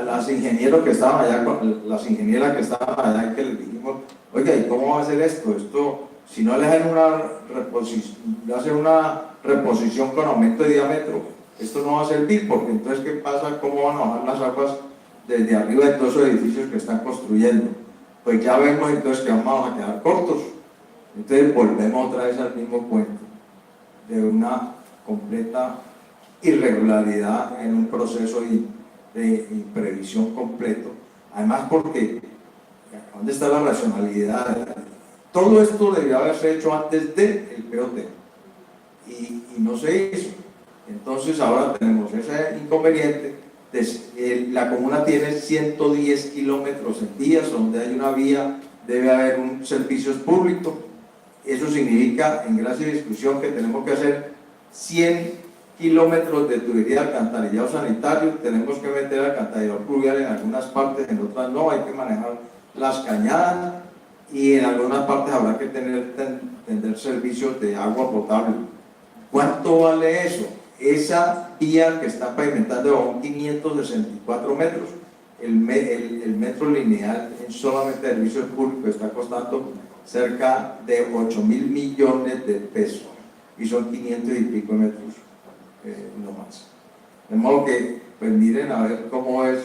las ingenieros que estaban allá, las ingenieras que estaban allá, y que les dijimos, oiga, ¿y cómo va a hacer esto? Esto, si no le hacen una reposición con aumento de diámetro, esto no va a servir, porque entonces, ¿qué pasa? ¿Cómo van a bajar las aguas desde arriba de todos esos edificios que están construyendo? Pues ya vemos entonces que vamos a quedar cortos. Entonces volvemos otra vez al mismo cuento de una completa irregularidad en un proceso de imprevisión completo. Además, porque ¿dónde está la racionalidad? Todo esto debió haberse hecho antes del POT y no se hizo. Entonces ahora tenemos ese inconveniente. La comuna tiene 110 kilómetros en vías, donde hay una vía debe haber un servicio público. Eso significa, en gracia de discusión, que tenemos que hacer 100 kilómetros de tubería de alcantarillado sanitario, tenemos que meter alcantarillado pluvial en algunas partes, en otras no, hay que manejar las cañadas, y en algunas partes habrá que tener servicios de agua potable. ¿Cuánto vale eso? Esa vía que está pavimentada son 564 metros, el metro lineal en solamente servicios públicos está costando cerca de 8.000 millones de pesos, y son 500 y pico metros, no más. De modo que, pues miren a ver cómo es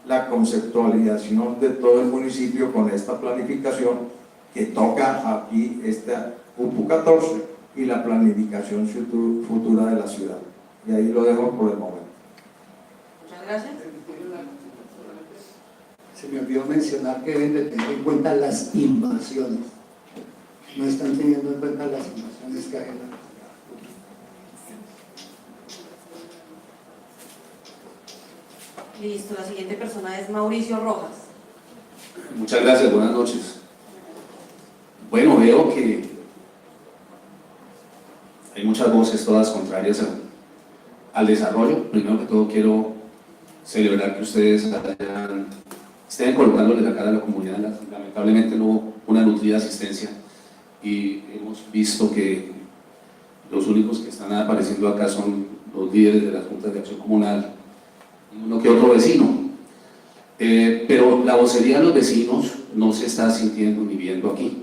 la conceptualización de todo el municipio con esta planificación que toca aquí esta UPU 14 y la planificación futura de la ciudad. Y ahí lo dejo por el momento. Muchas gracias. Se me olvidó mencionar que deben de tener en cuenta las invasiones. No están teniendo en cuenta las invasiones que hay en la... Listo, la siguiente persona es Mauricio Rojas. Muchas gracias, buenas noches. Bueno, veo que hay muchas voces, todas contrarias al desarrollo. Primero que todo quiero celebrar que ustedes estén colocándole la cara a la comunidad. Lamentablemente no hubo una nutrida asistencia y hemos visto que los únicos que están apareciendo acá son los líderes de las juntas de acción comunal y uno que otro vecino. Pero la vocería de los vecinos no se está sintiendo ni viendo aquí,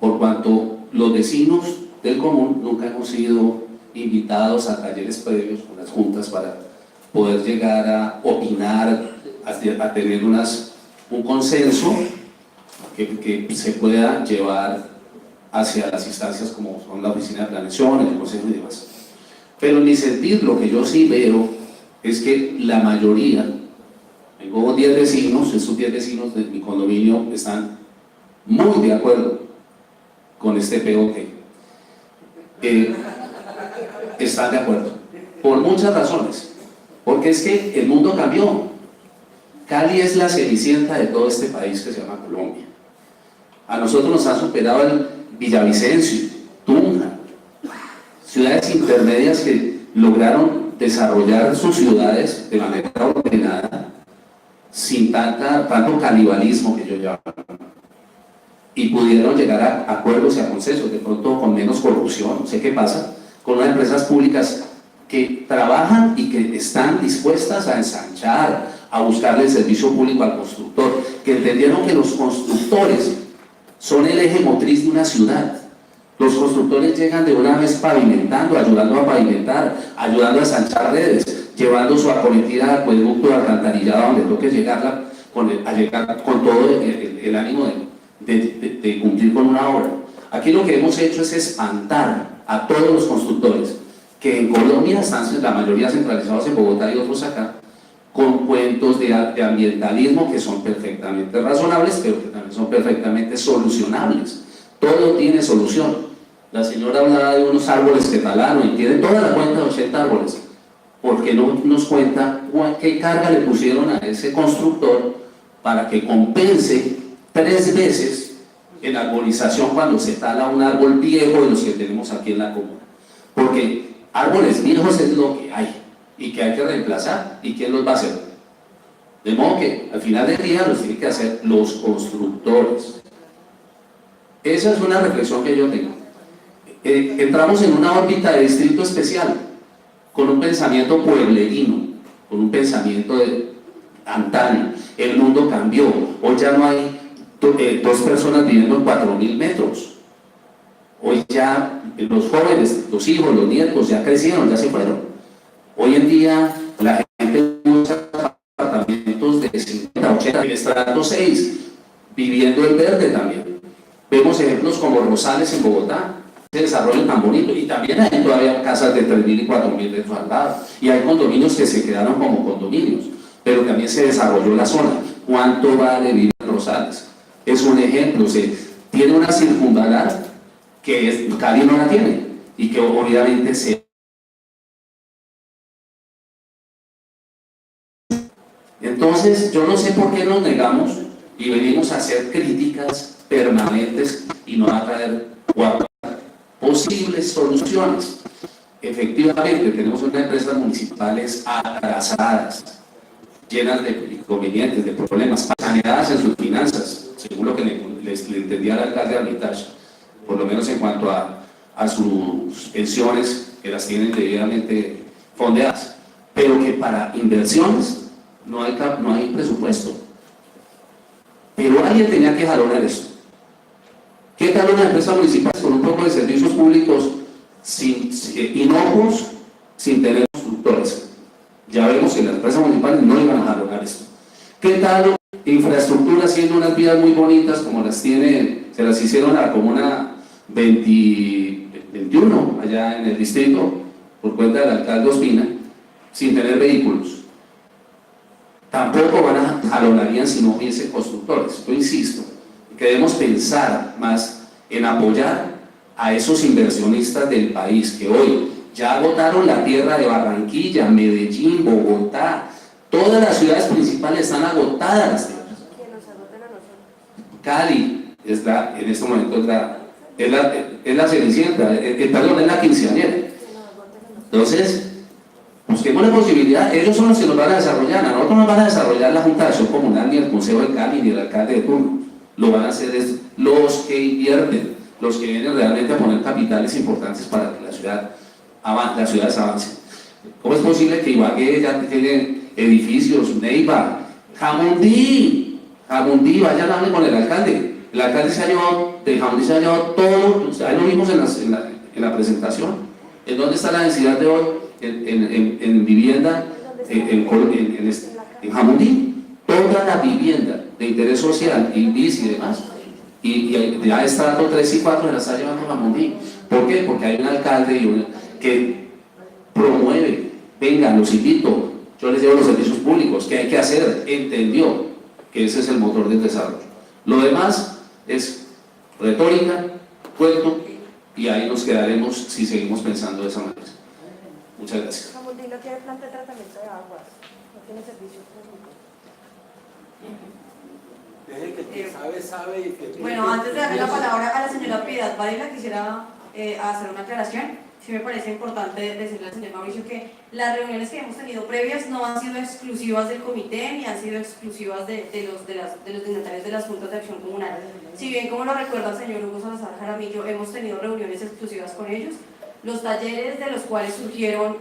por cuanto los vecinos del común nunca hemos sido invitados a talleres previos con las juntas para poder llegar a opinar, a tener un consenso que se pueda llevar hacia las instancias como son la oficina de planeación, el consejo y demás. Pero en mi sentir, lo que yo sí veo es que la mayoría, tengo 10 vecinos, estos 10 vecinos de mi condominio están muy de acuerdo con este POT. Están de acuerdo, por muchas razones, porque es que el mundo cambió. Cali es la cenicienta de todo este país que se llama Colombia. A nosotros nos han superado el Villavicencio, Tunja, ciudades intermedias que lograron desarrollar sus ciudades de manera ordenada, sin tanto canibalismo que yo llamo, y pudieron llegar a acuerdos y a consensos, de pronto con menos corrupción. No sé qué pasa con unas empresas públicas que trabajan y que están dispuestas a ensanchar, a buscarle el servicio público al constructor, que entendieron que los constructores son el eje motriz de una ciudad. Los constructores llegan de una vez pavimentando, ayudando a pavimentar, ayudando a ensanchar redes, llevando su acometida de acueducto, de alcantarillado, donde toque llegarla, a llegar con todo el ánimo de cumplir con una obra. Aquí lo que hemos hecho es espantar a todos los constructores, que en Colombia están la mayoría centralizados en Bogotá y otros acá, con cuentos de ambientalismo que son perfectamente razonables, pero que también son perfectamente solucionables. Todo tiene solución. La señora hablaba de unos árboles que talaron y tiene toda la cuenta de 80 árboles. ¿Por qué no nos cuenta qué carga le pusieron a ese constructor para que compense 3 veces en arbolización cuando se tala un árbol viejo de los que tenemos aquí en la comuna? Porque árboles viejos es lo que hay y que hay que reemplazar. ¿Y quién los va a hacer? De modo que al final del día los tienen que hacer los constructores. Esa es una reflexión que yo tengo. Entramos en una órbita de distrito especial, con un pensamiento pueblerino, con un pensamiento de antaño. El mundo cambió. Hoy ya no hay 2 personas viviendo en 4.000 metros. Hoy ya los jóvenes, los hijos, los nietos ya crecieron, ya se fueron. Hoy en día la gente usa apartamentos de 50, 80, en estrato 6, viviendo en verde también. Vemos ejemplos como Rosales en Bogotá, ese desarrollo tan bonito, y también hay todavía casas de 3.000 y 4.000 metros al lado, y hay condominios que se quedaron como condominios, pero también se desarrolló la zona. ¿Cuánto vale vivir en Rosales? Es un ejemplo. Tiene una circunvalar que Cali no la tiene, y que obviamente Entonces, yo no sé por qué nos negamos y venimos a hacer críticas permanentes y no a traer posibles soluciones. Efectivamente, tenemos unas empresas municipales atrasadas, llenas de inconvenientes, de problemas, saneadas en sus finanzas, según lo que le entendía al alcalde Armitage, por lo menos en cuanto a sus pensiones, que las tienen debidamente fondeadas, pero que para inversiones no hay presupuesto. Pero alguien tenía que jalonar esto. ¿Qué tal una empresa municipal con un poco de servicios públicos inocuos, sin tener constructores? Ya vemos que las empresas municipales no iban a jalonar esto. ¿Qué tal infraestructura haciendo unas vías muy bonitas como las tiene, se las hicieron a la comuna 21, allá en el distrito, por cuenta del alcalde Ospina, sin tener vehículos? Tampoco jalonarían si no hubiese constructores. Yo insisto, que debemos pensar más en apoyar a esos inversionistas del país que hoy ya agotaron la tierra de Barranquilla, Medellín, Bogotá, todas las ciudades principales están agotadas las tierras. Cali en este momento es la cenicienta, perdón, es la quinceañera. Entonces, busquemos la posibilidad. Ellos son los que nos van a desarrollar. A nosotros nos van a desarrollar la Junta de Acción Comunal, ni el Consejo de Cali, ni el alcalde de turno. Lo van a hacer los que invierten, los que vienen realmente a poner capitales importantes para que las ciudades avancen. ¿Cómo es posible que Ibagué ya tiene edificios, Neiva, Jamundí, vayan a hablar con el alcalde? El alcalde se ha llevado, de Jamundí se ha llevado todo, ahí lo vimos en la presentación. ¿En dónde está la densidad de hoy? En vivienda, en Jamundí. Toda la vivienda de interés social, BIS y demás, y ya estrato 3 y 4 se la está llevando Jamundí. ¿Por qué? Porque hay un alcalde que promueve, vengan, los invito, yo les llevo los servicios públicos, ¿qué hay que hacer? Entendió que ese es el motor del desarrollo. Lo demás es retórica, cuento, y ahí nos quedaremos si seguimos pensando de esa manera. Muchas gracias. Jamundí no tiene planta de tratamiento de aguas, no tiene servicios públicos. Deje que el que sabe, sabe y el que... Bueno, antes de darle la palabra a la señora Piedad Varela, quisiera hacer una aclaración. Sí me parece importante decirle al señor Mauricio que las reuniones que hemos tenido previas no han sido exclusivas del comité ni han sido exclusivas de los dignatarios de las juntas de acción comunal. Si bien, como lo recuerda el señor Hugo Salazar Jaramillo, hemos tenido reuniones exclusivas con ellos, los talleres de los cuales surgieron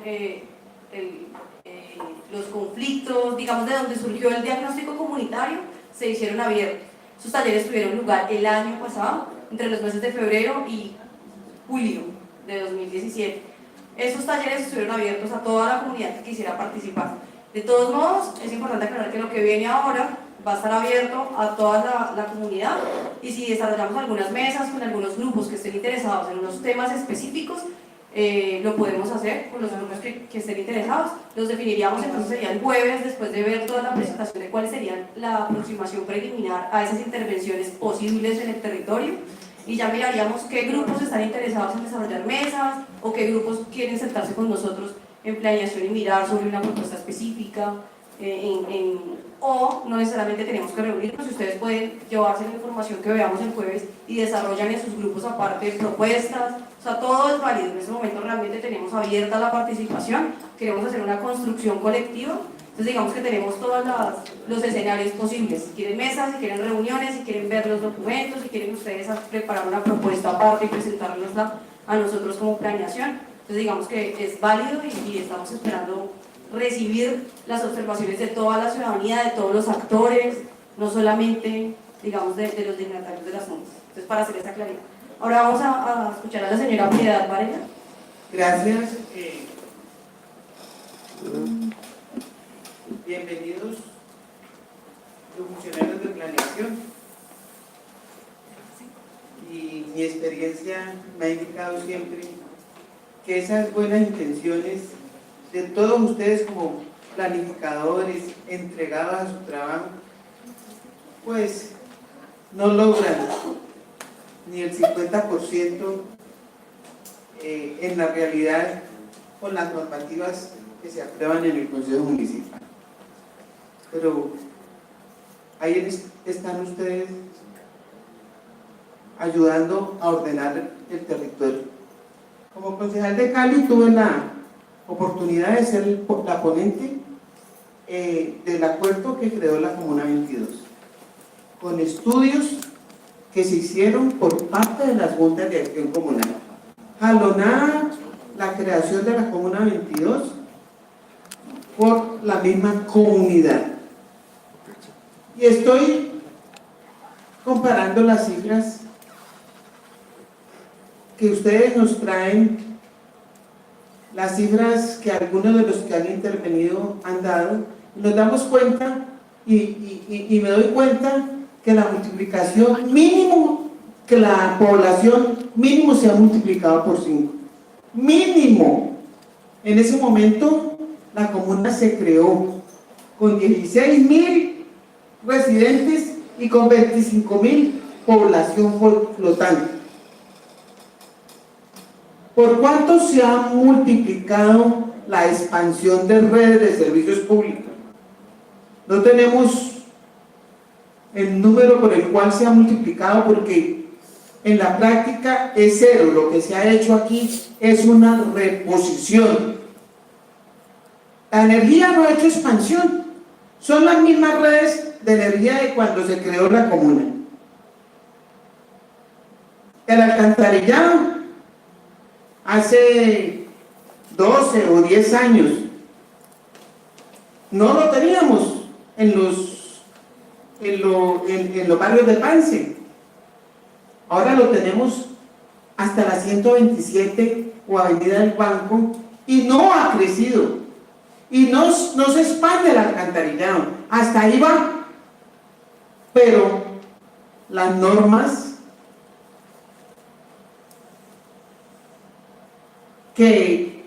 los conflictos, digamos, de donde surgió el diagnóstico comunitario, se hicieron abiertos. Sus talleres tuvieron lugar el año pasado, entre los meses de febrero y julio de 2017. Esos talleres estuvieron abiertos a toda la comunidad que quisiera participar. De todos modos, es importante aclarar que lo que viene ahora va a estar abierto a toda la comunidad, y si desarrollamos algunas mesas con algunos grupos que estén interesados en unos temas específicos, lo podemos hacer con los grupos que estén interesados. Los definiríamos entonces, sería el jueves, después de ver toda la presentación de cuál sería la aproximación preliminar a esas intervenciones posibles en el territorio, y ya miraríamos qué grupos están interesados en desarrollar mesas o qué grupos quieren sentarse con nosotros en planeación y mirar sobre una propuesta específica, o no necesariamente tenemos que reunirnos. Ustedes pueden llevarse la información que veamos el jueves y desarrollan en sus grupos aparte propuestas. O sea, todo es válido. En este momento realmente tenemos abierta la participación, queremos hacer una construcción colectiva. Entonces digamos que tenemos todos los escenarios posibles. Si quieren mesas, si quieren reuniones, si quieren ver los documentos, si quieren ustedes preparar una propuesta aparte y presentárnosla a nosotros como planeación. Entonces digamos que es válido y estamos esperando recibir las observaciones de toda la ciudadanía, de todos los actores, no solamente, digamos, de los dignatarios de las juntas. Entonces, para hacer esa claridad. Ahora vamos a escuchar a la señora Piedad Varela. Gracias. Bienvenidos los funcionarios de planeación. Y mi experiencia me ha indicado siempre que esas buenas intenciones de todos ustedes como planificadores entregados a su trabajo, pues no logran ni el 50% en la realidad con las normativas que se aprueban en el Consejo Municipal. Pero ahí están ustedes ayudando a ordenar el territorio. Como concejal de Cali tuve la oportunidad de ser la ponente del acuerdo que creó la Comuna 22, con estudios que se hicieron por parte de las juntas de acción comunal. Jalonada la creación de la Comuna 22 por la misma comunidad. Y estoy comparando las cifras que ustedes nos traen, las cifras que algunos de los que han intervenido han dado, y nos damos cuenta y me doy cuenta que la multiplicación mínimo, que la población mínimo se ha multiplicado por 5. Mínimo. En ese momento la comuna se creó con 16.000 residentes y con 25.000 población flotante. ¿Por cuánto se ha multiplicado la expansión de redes de servicios públicos? No tenemos el número por el cual se ha multiplicado, porque en la práctica es cero. Lo que se ha hecho aquí es una reposición. La energía no ha hecho expansión, son las mismas redes de energía de cuando se creó la comuna. El alcantarillado hace 12 o 10 años. No lo teníamos en los barrios de Pance. Ahora lo tenemos hasta la 127 o Avenida del Banco y no ha crecido. Y no se expande el alcantarillado. Hasta ahí va. Pero las normas que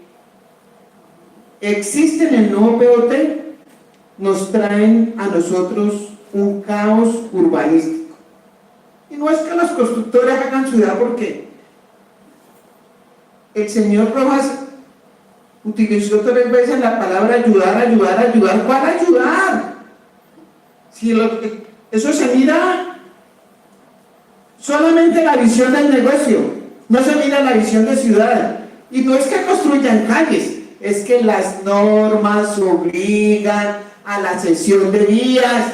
existen en el nuevo POT nos traen a nosotros un caos urbanístico. Y no es que los constructores hagan ciudad, porque el señor Rojas utilizó 3 veces la palabra ayudar. ¿Cuál ayudar? Si eso se mira solamente la visión del negocio, no se mira la visión de ciudad. Y no es que construyan calles, es que las normas obligan a la cesión de vías.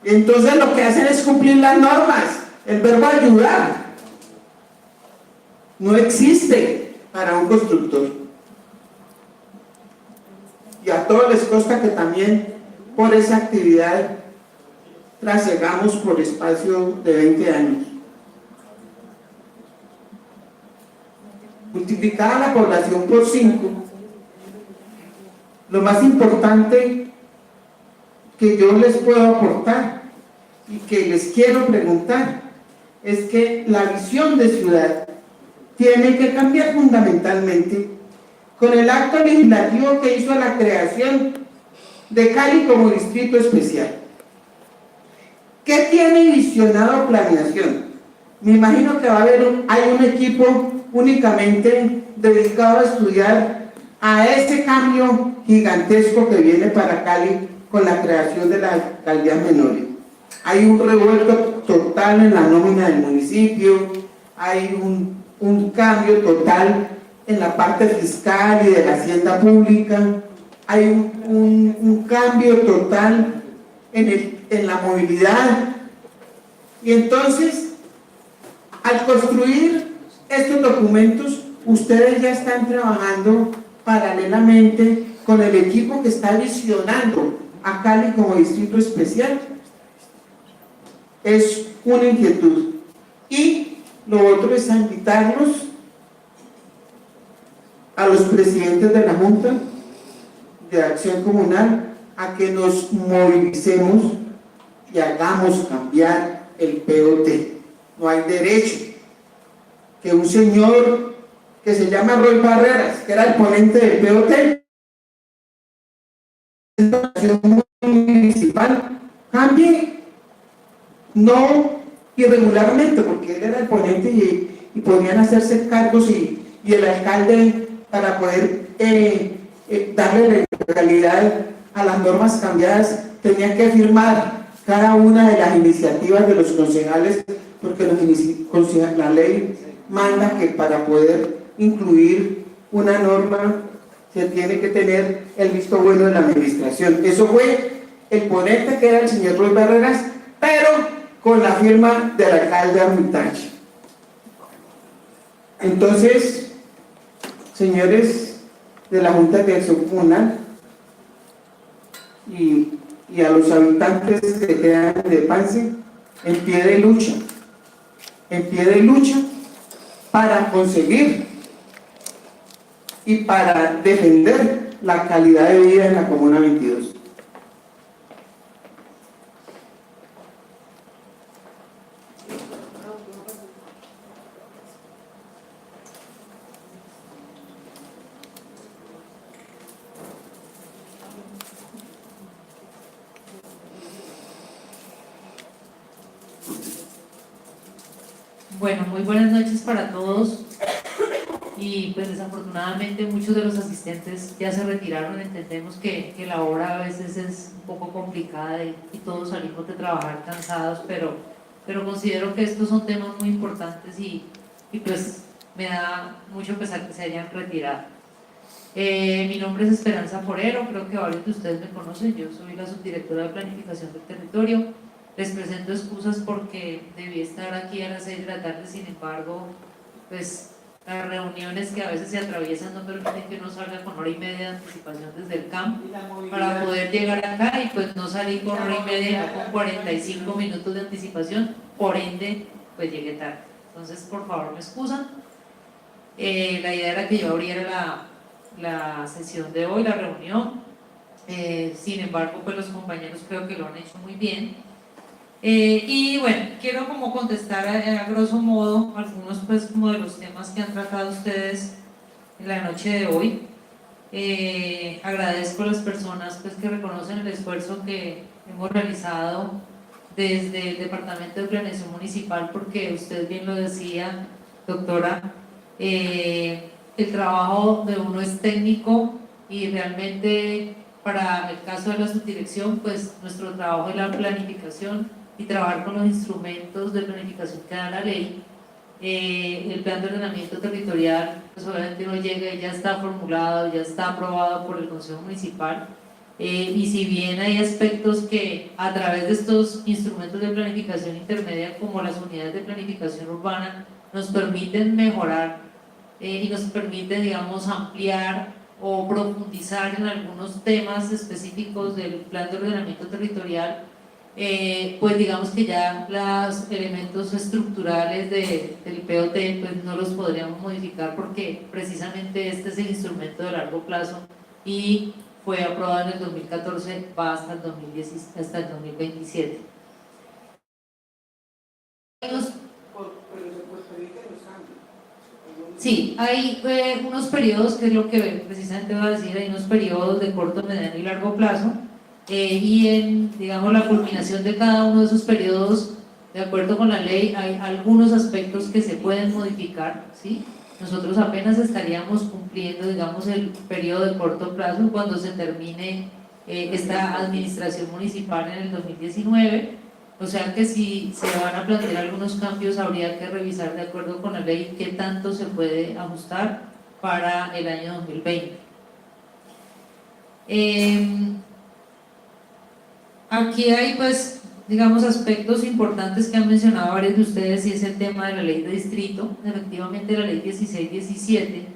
Entonces lo que hacen es cumplir las normas. El verbo ayudar no existe para un constructor. Y a todos les consta que también por esa actividad trasegamos por espacio de 20 años. Multiplicada la población por 5, lo más importante que yo les puedo aportar y que les quiero preguntar es que la visión de ciudad tiene que cambiar fundamentalmente con el acto legislativo que hizo la creación de Cali como distrito especial. ¿Qué tiene visionado planeación? Me imagino que hay un equipo únicamente dedicado a estudiar a ese cambio gigantesco que viene para Cali con la creación de las alcaldías menores. Hay un revuelto total en la nómina del municipio, hay un cambio total en la parte fiscal y de la hacienda pública, hay un cambio total en la movilidad. Y entonces, al construir estos documentos, ustedes ya están trabajando paralelamente con el equipo que está visionando a Cali como distrito especial. Es una inquietud. Y lo otro es a invitarlos a los presidentes de la Junta de Acción Comunal a que nos movilicemos y hagamos cambiar el POT. No hay derecho que un señor que se llama Roy Barreras, que era el ponente del POT municipal, cambie, no irregularmente, porque él era el ponente y podían hacerse cargos y el alcalde, para poder darle legalidad a las normas cambiadas, tenía que firmar cada una de las iniciativas de los concejales, porque la ley manda que para poder incluir una norma se tiene que tener el visto bueno de la administración. Eso fue el ponente, que era el señor Luis Barreras, pero con la firma del alcalde Armitage. Entonces, señores de la Junta de Acción Comunal y a los habitantes que quedan de Pance, en pie de lucha para conseguir y para defender la calidad de vida en la Comuna 22. Bueno, muy buenas noches para todos. Y pues desafortunadamente muchos de los asistentes ya se retiraron. Entendemos que la hora a veces es un poco complicada y todos salimos de trabajar cansados, pero considero que estos son temas muy importantes y pues me da mucho pesar que se hayan retirado. Mi nombre es Esperanza Forero, creo que varios de ustedes me conocen. Yo soy la subdirectora de Planificación del Territorio. Les presento excusas porque debí estar aquí a las 6 de la tarde, sin embargo, pues las reuniones que a veces se atraviesan no permiten que uno salga con hora y media de anticipación desde el campo para poder llegar acá y pues no salir con hora y media, no con 45 minutos de anticipación, por ende pues llegué tarde. Entonces por favor me excusan. La idea era que yo abriera la sesión de hoy, la reunión. Sin embargo, pues los compañeros creo que lo han hecho muy bien. Y bueno, quiero como contestar a grosso modo algunos pues como de los temas que han tratado ustedes en la noche de hoy. Agradezco a las personas pues que reconocen el esfuerzo que hemos realizado desde el Departamento de Planeación Municipal, porque usted bien lo decía, doctora, el trabajo de uno es técnico y realmente para el caso de la subdirección, pues nuestro trabajo es la planificación y trabajar con los instrumentos de planificación que da la ley. El plan de ordenamiento territorial, pues obviamente no llega y ya está formulado, ya está aprobado por el Consejo Municipal. Y si bien hay aspectos que a través de estos instrumentos de planificación intermedia, como las unidades de planificación urbana, nos permiten mejorar y nos permiten, digamos, ampliar o profundizar en algunos temas específicos del plan de ordenamiento territorial, pues digamos que ya los elementos estructurales del POT pues no los podríamos modificar, porque precisamente este es el instrumento de largo plazo y fue aprobado en el 2014, va hasta el 2027. Sí, hay unos periodos, que es lo que precisamente va a decir, hay unos periodos de corto, mediano y largo plazo, y en, digamos, la culminación de cada uno de esos periodos, de acuerdo con la ley, hay algunos aspectos que se pueden modificar, ¿sí? Nosotros apenas estaríamos cumpliendo, digamos, el periodo de corto plazo cuando se termine esta administración municipal en el 2019, o sea que si se van a plantear algunos cambios habría que revisar de acuerdo con la ley qué tanto se puede ajustar para el año 2020. Aquí hay pues, digamos, aspectos importantes que han mencionado varios de ustedes, y es el tema de la ley de distrito. Efectivamente la ley 1617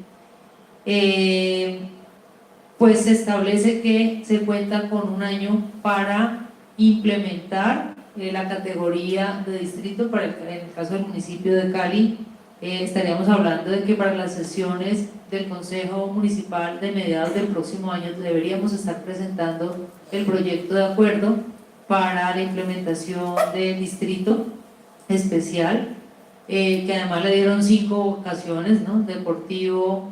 pues se establece que se cuenta con un año para implementar la categoría de distrito. En el caso del municipio de Cali, estaríamos hablando de que para las sesiones del Consejo Municipal de mediados del próximo año deberíamos estar presentando el proyecto de acuerdo para la implementación del distrito especial, que además le dieron 5 vocaciones, ¿no? Deportivo,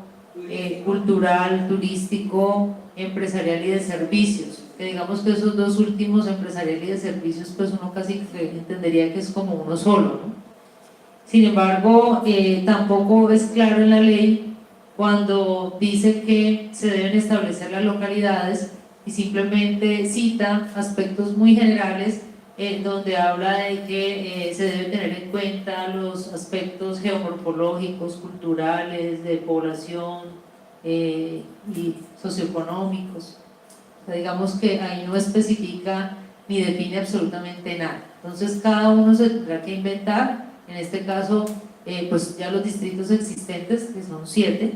cultural, turístico, empresarial y de servicios. Que digamos que esos dos últimos, empresarial y de servicios, pues uno casi entendería que es como uno solo, ¿no? Sin embargo, tampoco es claro en la ley cuando dice que se deben establecer las localidades, y simplemente cita aspectos muy generales donde habla de que se debe tener en cuenta los aspectos geomorfológicos, culturales, de población y socioeconómicos. O sea, digamos que ahí no especifica ni define absolutamente nada. Entonces cada uno se tendrá que inventar, en este caso pues ya los distritos existentes, que son 7,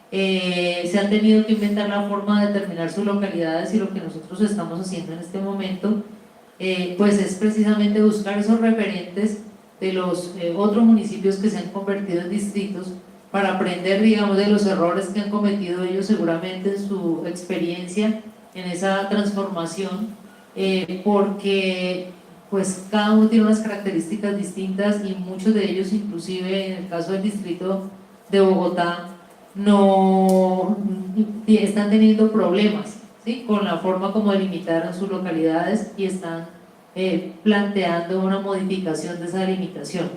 se han tenido que inventar la forma de determinar sus localidades, y lo que nosotros estamos haciendo en este momento pues es precisamente buscar esos referentes de los otros municipios que se han convertido en distritos, para aprender, digamos, de los errores que han cometido ellos seguramente en su experiencia en esa transformación, porque pues cada uno tiene unas características distintas, y muchos de ellos, inclusive en el caso del distrito de Bogotá, no están teniendo problemas, ¿sí?, con la forma como delimitaron sus localidades, y están planteando una modificación de esa delimitación.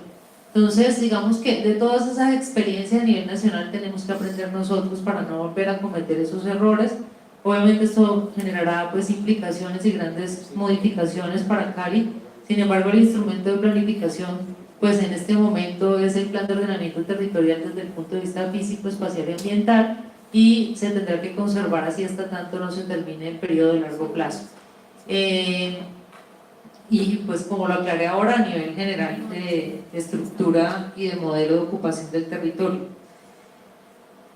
Entonces, digamos que de todas esas experiencias a nivel nacional tenemos que aprender nosotros para no volver a cometer esos errores. Obviamente esto generará pues implicaciones y grandes modificaciones para Cali. Sin embargo, el instrumento de planificación pues en este momento es el plan de ordenamiento territorial desde el punto de vista físico, espacial y ambiental, y se tendrá que conservar así hasta tanto no se termine el periodo de largo plazo. Y pues como lo aclaré ahora, a nivel general de estructura y de modelo de ocupación del territorio.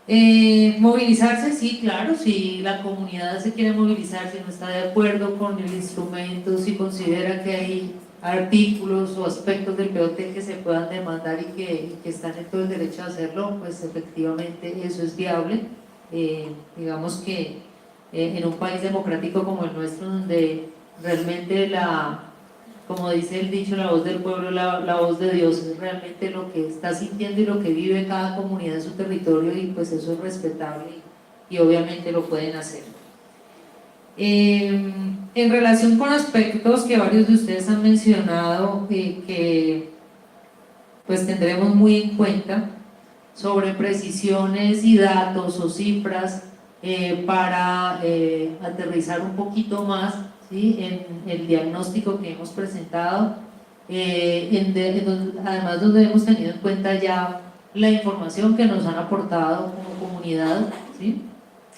Movilizarse, sí, claro, si la comunidad se quiere movilizar, si no está de acuerdo con el instrumento, si considera que hay artículos o aspectos del POT que se puedan demandar y que están en todo el derecho a hacerlo, pues efectivamente eso es viable. Digamos que en un país democrático como el nuestro, donde realmente como dice el dicho, la voz del pueblo, la voz de Dios, es realmente lo que está sintiendo y lo que vive cada comunidad en su territorio, y pues eso es respetable y obviamente lo pueden hacer. En relación con aspectos que varios de ustedes han mencionado, que pues tendremos muy en cuenta, sobre precisiones y datos o cifras, para aterrizar un poquito más, ¿sí?, en el diagnóstico que hemos presentado, además donde hemos tenido en cuenta ya la información que nos han aportado como comunidad, ¿sí?,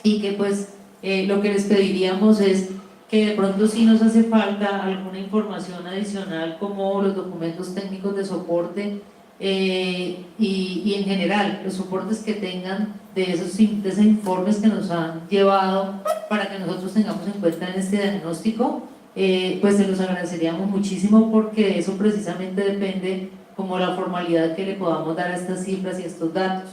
y que pues lo que les pediríamos es que de pronto sí nos hace falta alguna información adicional, como los documentos técnicos de soporte, y en general los soportes que tengan de esos informes que nos han llevado para que nosotros tengamos en cuenta en este diagnóstico, pues se los agradeceríamos muchísimo, porque eso precisamente depende como la formalidad que le podamos dar a estas cifras y a estos datos.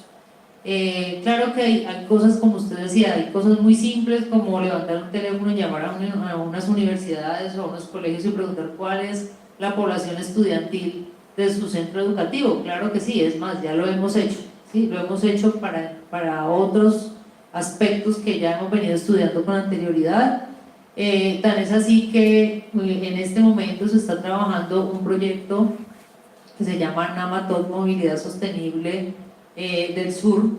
Claro que hay cosas, como usted decía, hay cosas muy simples como levantar un teléfono y llamar a unas universidades o a unos colegios y preguntar cuál es la población estudiantil de su centro educativo. Claro que sí, es más, ya lo hemos hecho, ¿sí? Lo hemos hecho para otros aspectos que ya hemos venido estudiando con anterioridad. Tan es así que en este momento se está trabajando un proyecto que se llama Namatot Movilidad Sostenible del Sur,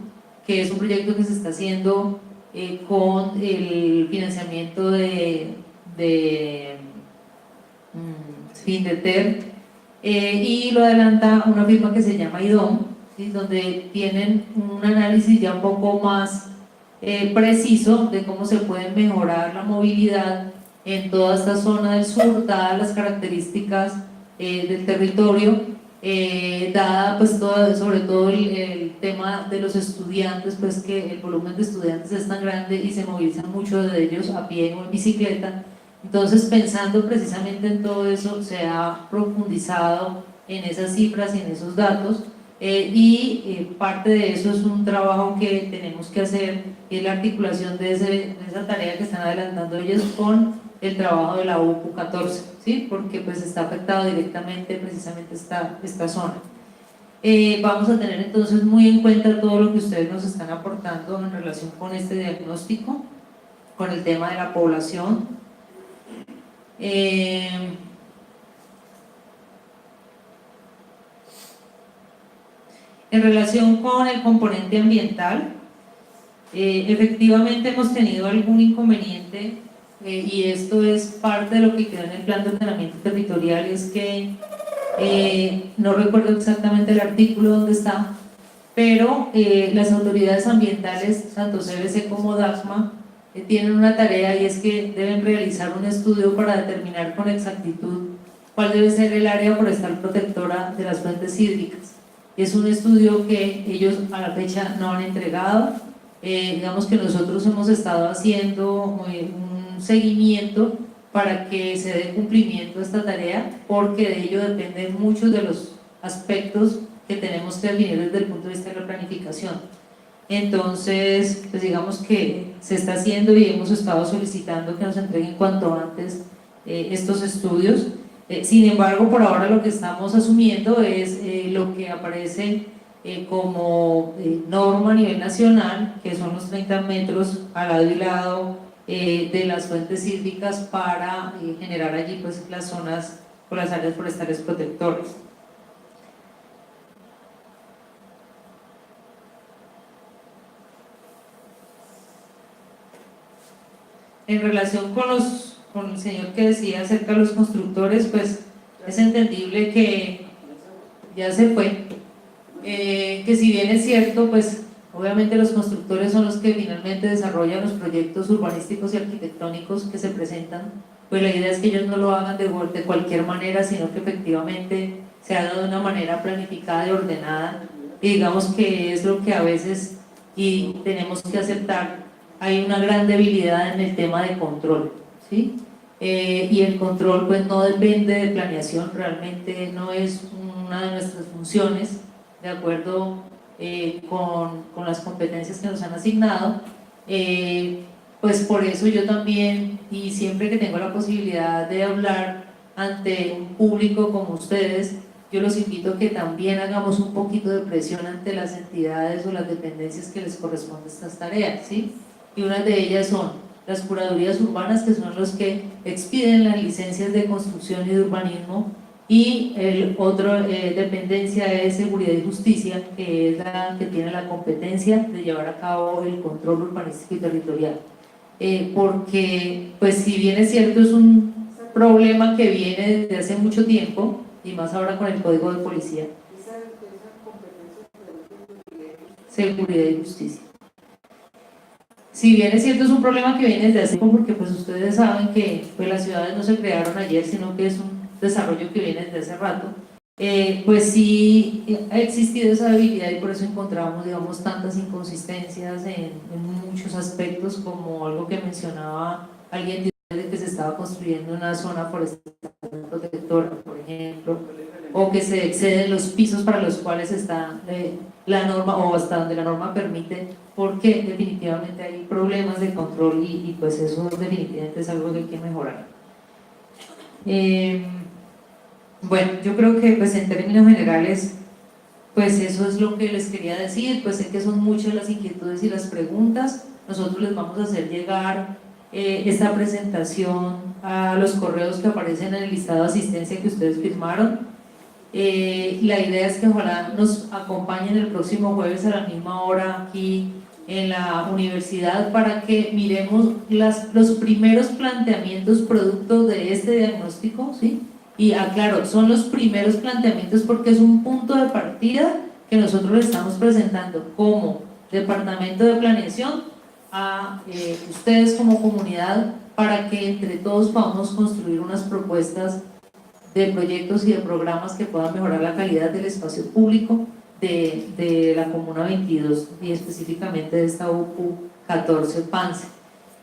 que es un proyecto que se está haciendo con el financiamiento de Findeter, y lo adelanta una firma que se llama IDOM, ¿sí?, donde tienen un análisis ya un poco más preciso de cómo se puede mejorar la movilidad en toda esta zona del sur, dadas las características del territorio, dada pues sobre todo el tema de los estudiantes, pues que el volumen de estudiantes es tan grande y se movilizan muchos de ellos a pie o en bicicleta. Entonces, pensando precisamente en todo eso, se ha profundizado en esas cifras y en esos datos, y parte de eso es un trabajo que tenemos que hacer, y es la articulación de esa tarea que están adelantando ellos con el trabajo de la UPU 14, ¿sí?, porque pues está afectado directamente precisamente esta zona. Vamos a tener entonces muy en cuenta todo lo que ustedes nos están aportando en relación con este diagnóstico, con el tema de la población. En relación con el componente ambiental, efectivamente hemos tenido algún inconveniente, y esto es parte de lo que quedó en el plan de ordenamiento territorial, es que no recuerdo exactamente el artículo donde está, pero las autoridades ambientales, tanto CBC como DACMA, tienen una tarea, y es que deben realizar un estudio para determinar con exactitud cuál debe ser el área forestal protectora de las fuentes hídricas. Es un estudio que ellos a la fecha no han entregado. Digamos que nosotros hemos estado haciendo un seguimiento para que se dé cumplimiento a esta tarea, porque de ello dependen muchos de los aspectos que tenemos que definir desde el punto de vista de la planificación. Entonces, pues digamos que se está haciendo, y hemos estado solicitando que nos entreguen cuanto antes estos estudios. Sin embargo, por ahora lo que estamos asumiendo es lo que aparece como norma a nivel nacional, que son los 30 metros al lado y lado de las fuentes hídricas, para generar allí pues las zonas o las áreas forestales protectoras. En relación con el señor que decía acerca de los constructores, pues es entendible que ya se fue, que si bien es cierto, pues obviamente los constructores son los que finalmente desarrollan los proyectos urbanísticos y arquitectónicos que se presentan, pues la idea es que ellos no lo hagan de cualquier manera, sino que efectivamente se haga de una manera planificada y ordenada, y digamos que es lo que a veces y tenemos que aceptar, hay una gran debilidad en el tema de control, ¿sí? Y el control pues no depende de planeación, realmente no es una de nuestras funciones, de acuerdo con las competencias que nos han asignado. Pues por eso yo también, y siempre que tengo la posibilidad de hablar ante un público como ustedes, yo los invito a que también hagamos un poquito de presión ante las entidades o las dependencias que les corresponden estas tareas, ¿sí? Y una de ellas son las curadurías urbanas, que son los que expiden las licencias de construcción y de urbanismo, y el otro dependencia es seguridad y justicia, que es la que tiene la competencia de llevar a cabo el control urbanístico y territorial. Porque pues si bien es cierto es un problema que viene desde hace mucho tiempo, y más ahora con el Código de Policía, seguridad y justicia. Si bien es cierto es un problema que viene desde hace tiempo, porque pues ustedes saben que pues las ciudades no se crearon ayer, sino que es un desarrollo que viene desde hace rato, pues sí ha existido esa debilidad y por eso encontramos, digamos, tantas inconsistencias en muchos aspectos, como algo que mencionaba alguien de que se estaba construyendo una zona forestal protectora, por ejemplo, o que se exceden los pisos para los cuales está la norma o hasta donde la norma permite, porque definitivamente hay problemas de control y pues eso definitivamente es algo que hay que mejorar. Bueno, yo creo que pues en términos generales pues eso es lo que les quería decir, pues sé que son muchas las inquietudes y las preguntas, nosotros les vamos a hacer llegar esta presentación a los correos que aparecen en el listado de asistencia que ustedes firmaron. La idea es que ojalá nos acompañen el próximo jueves a la misma hora aquí en la universidad para que miremos los primeros planteamientos producto de este diagnóstico, ¿sí? Y aclaro, son los primeros planteamientos porque es un punto de partida que nosotros le estamos presentando como Departamento de Planeación a ustedes como comunidad para que entre todos podamos construir unas propuestas de proyectos y de programas que puedan mejorar la calidad del espacio público de la Comuna 22 y específicamente de esta UPU 14 Pance.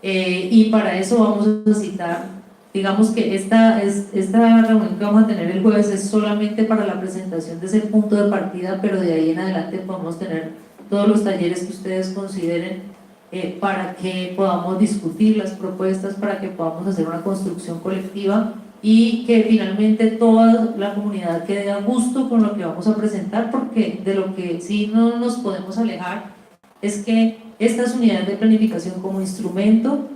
Y para eso vamos a citar, digamos que esta reunión que vamos a tener el jueves es solamente para la presentación de ese punto de partida, pero de ahí en adelante podemos tener todos los talleres que ustedes consideren para que podamos discutir las propuestas, para que podamos hacer una construcción colectiva y que finalmente toda la comunidad quede a gusto con lo que vamos a presentar, porque de lo que sí no nos podemos alejar es que estas unidades de planificación como instrumento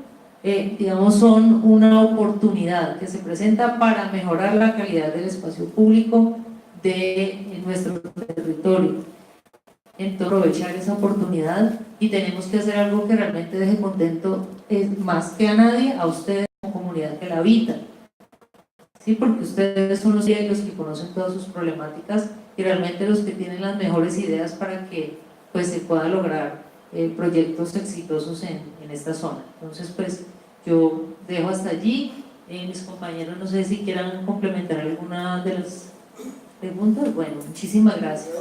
digamos son una oportunidad que se presenta para mejorar la calidad del espacio público de nuestro territorio. Entonces aprovechar esa oportunidad y tenemos que hacer algo que realmente deje contento más que a nadie, a ustedes como comunidad que la habitan, ¿sí? Porque ustedes son los que conocen todas sus problemáticas y realmente los que tienen las mejores ideas para que pues se pueda lograr proyectos exitosos en esta zona. Entonces pues yo dejo hasta allí, mis compañeros no sé si quieran complementar alguna de las preguntas. Bueno, muchísimas gracias.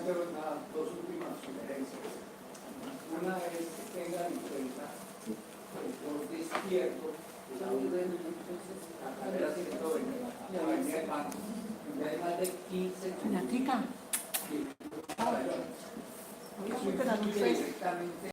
Dos últimas sugerencias. Una es que tengan en cuenta el corte izquierdo de la carrera 120, la avenida de Manos, donde hay más de 15 ¿En la trica? directamente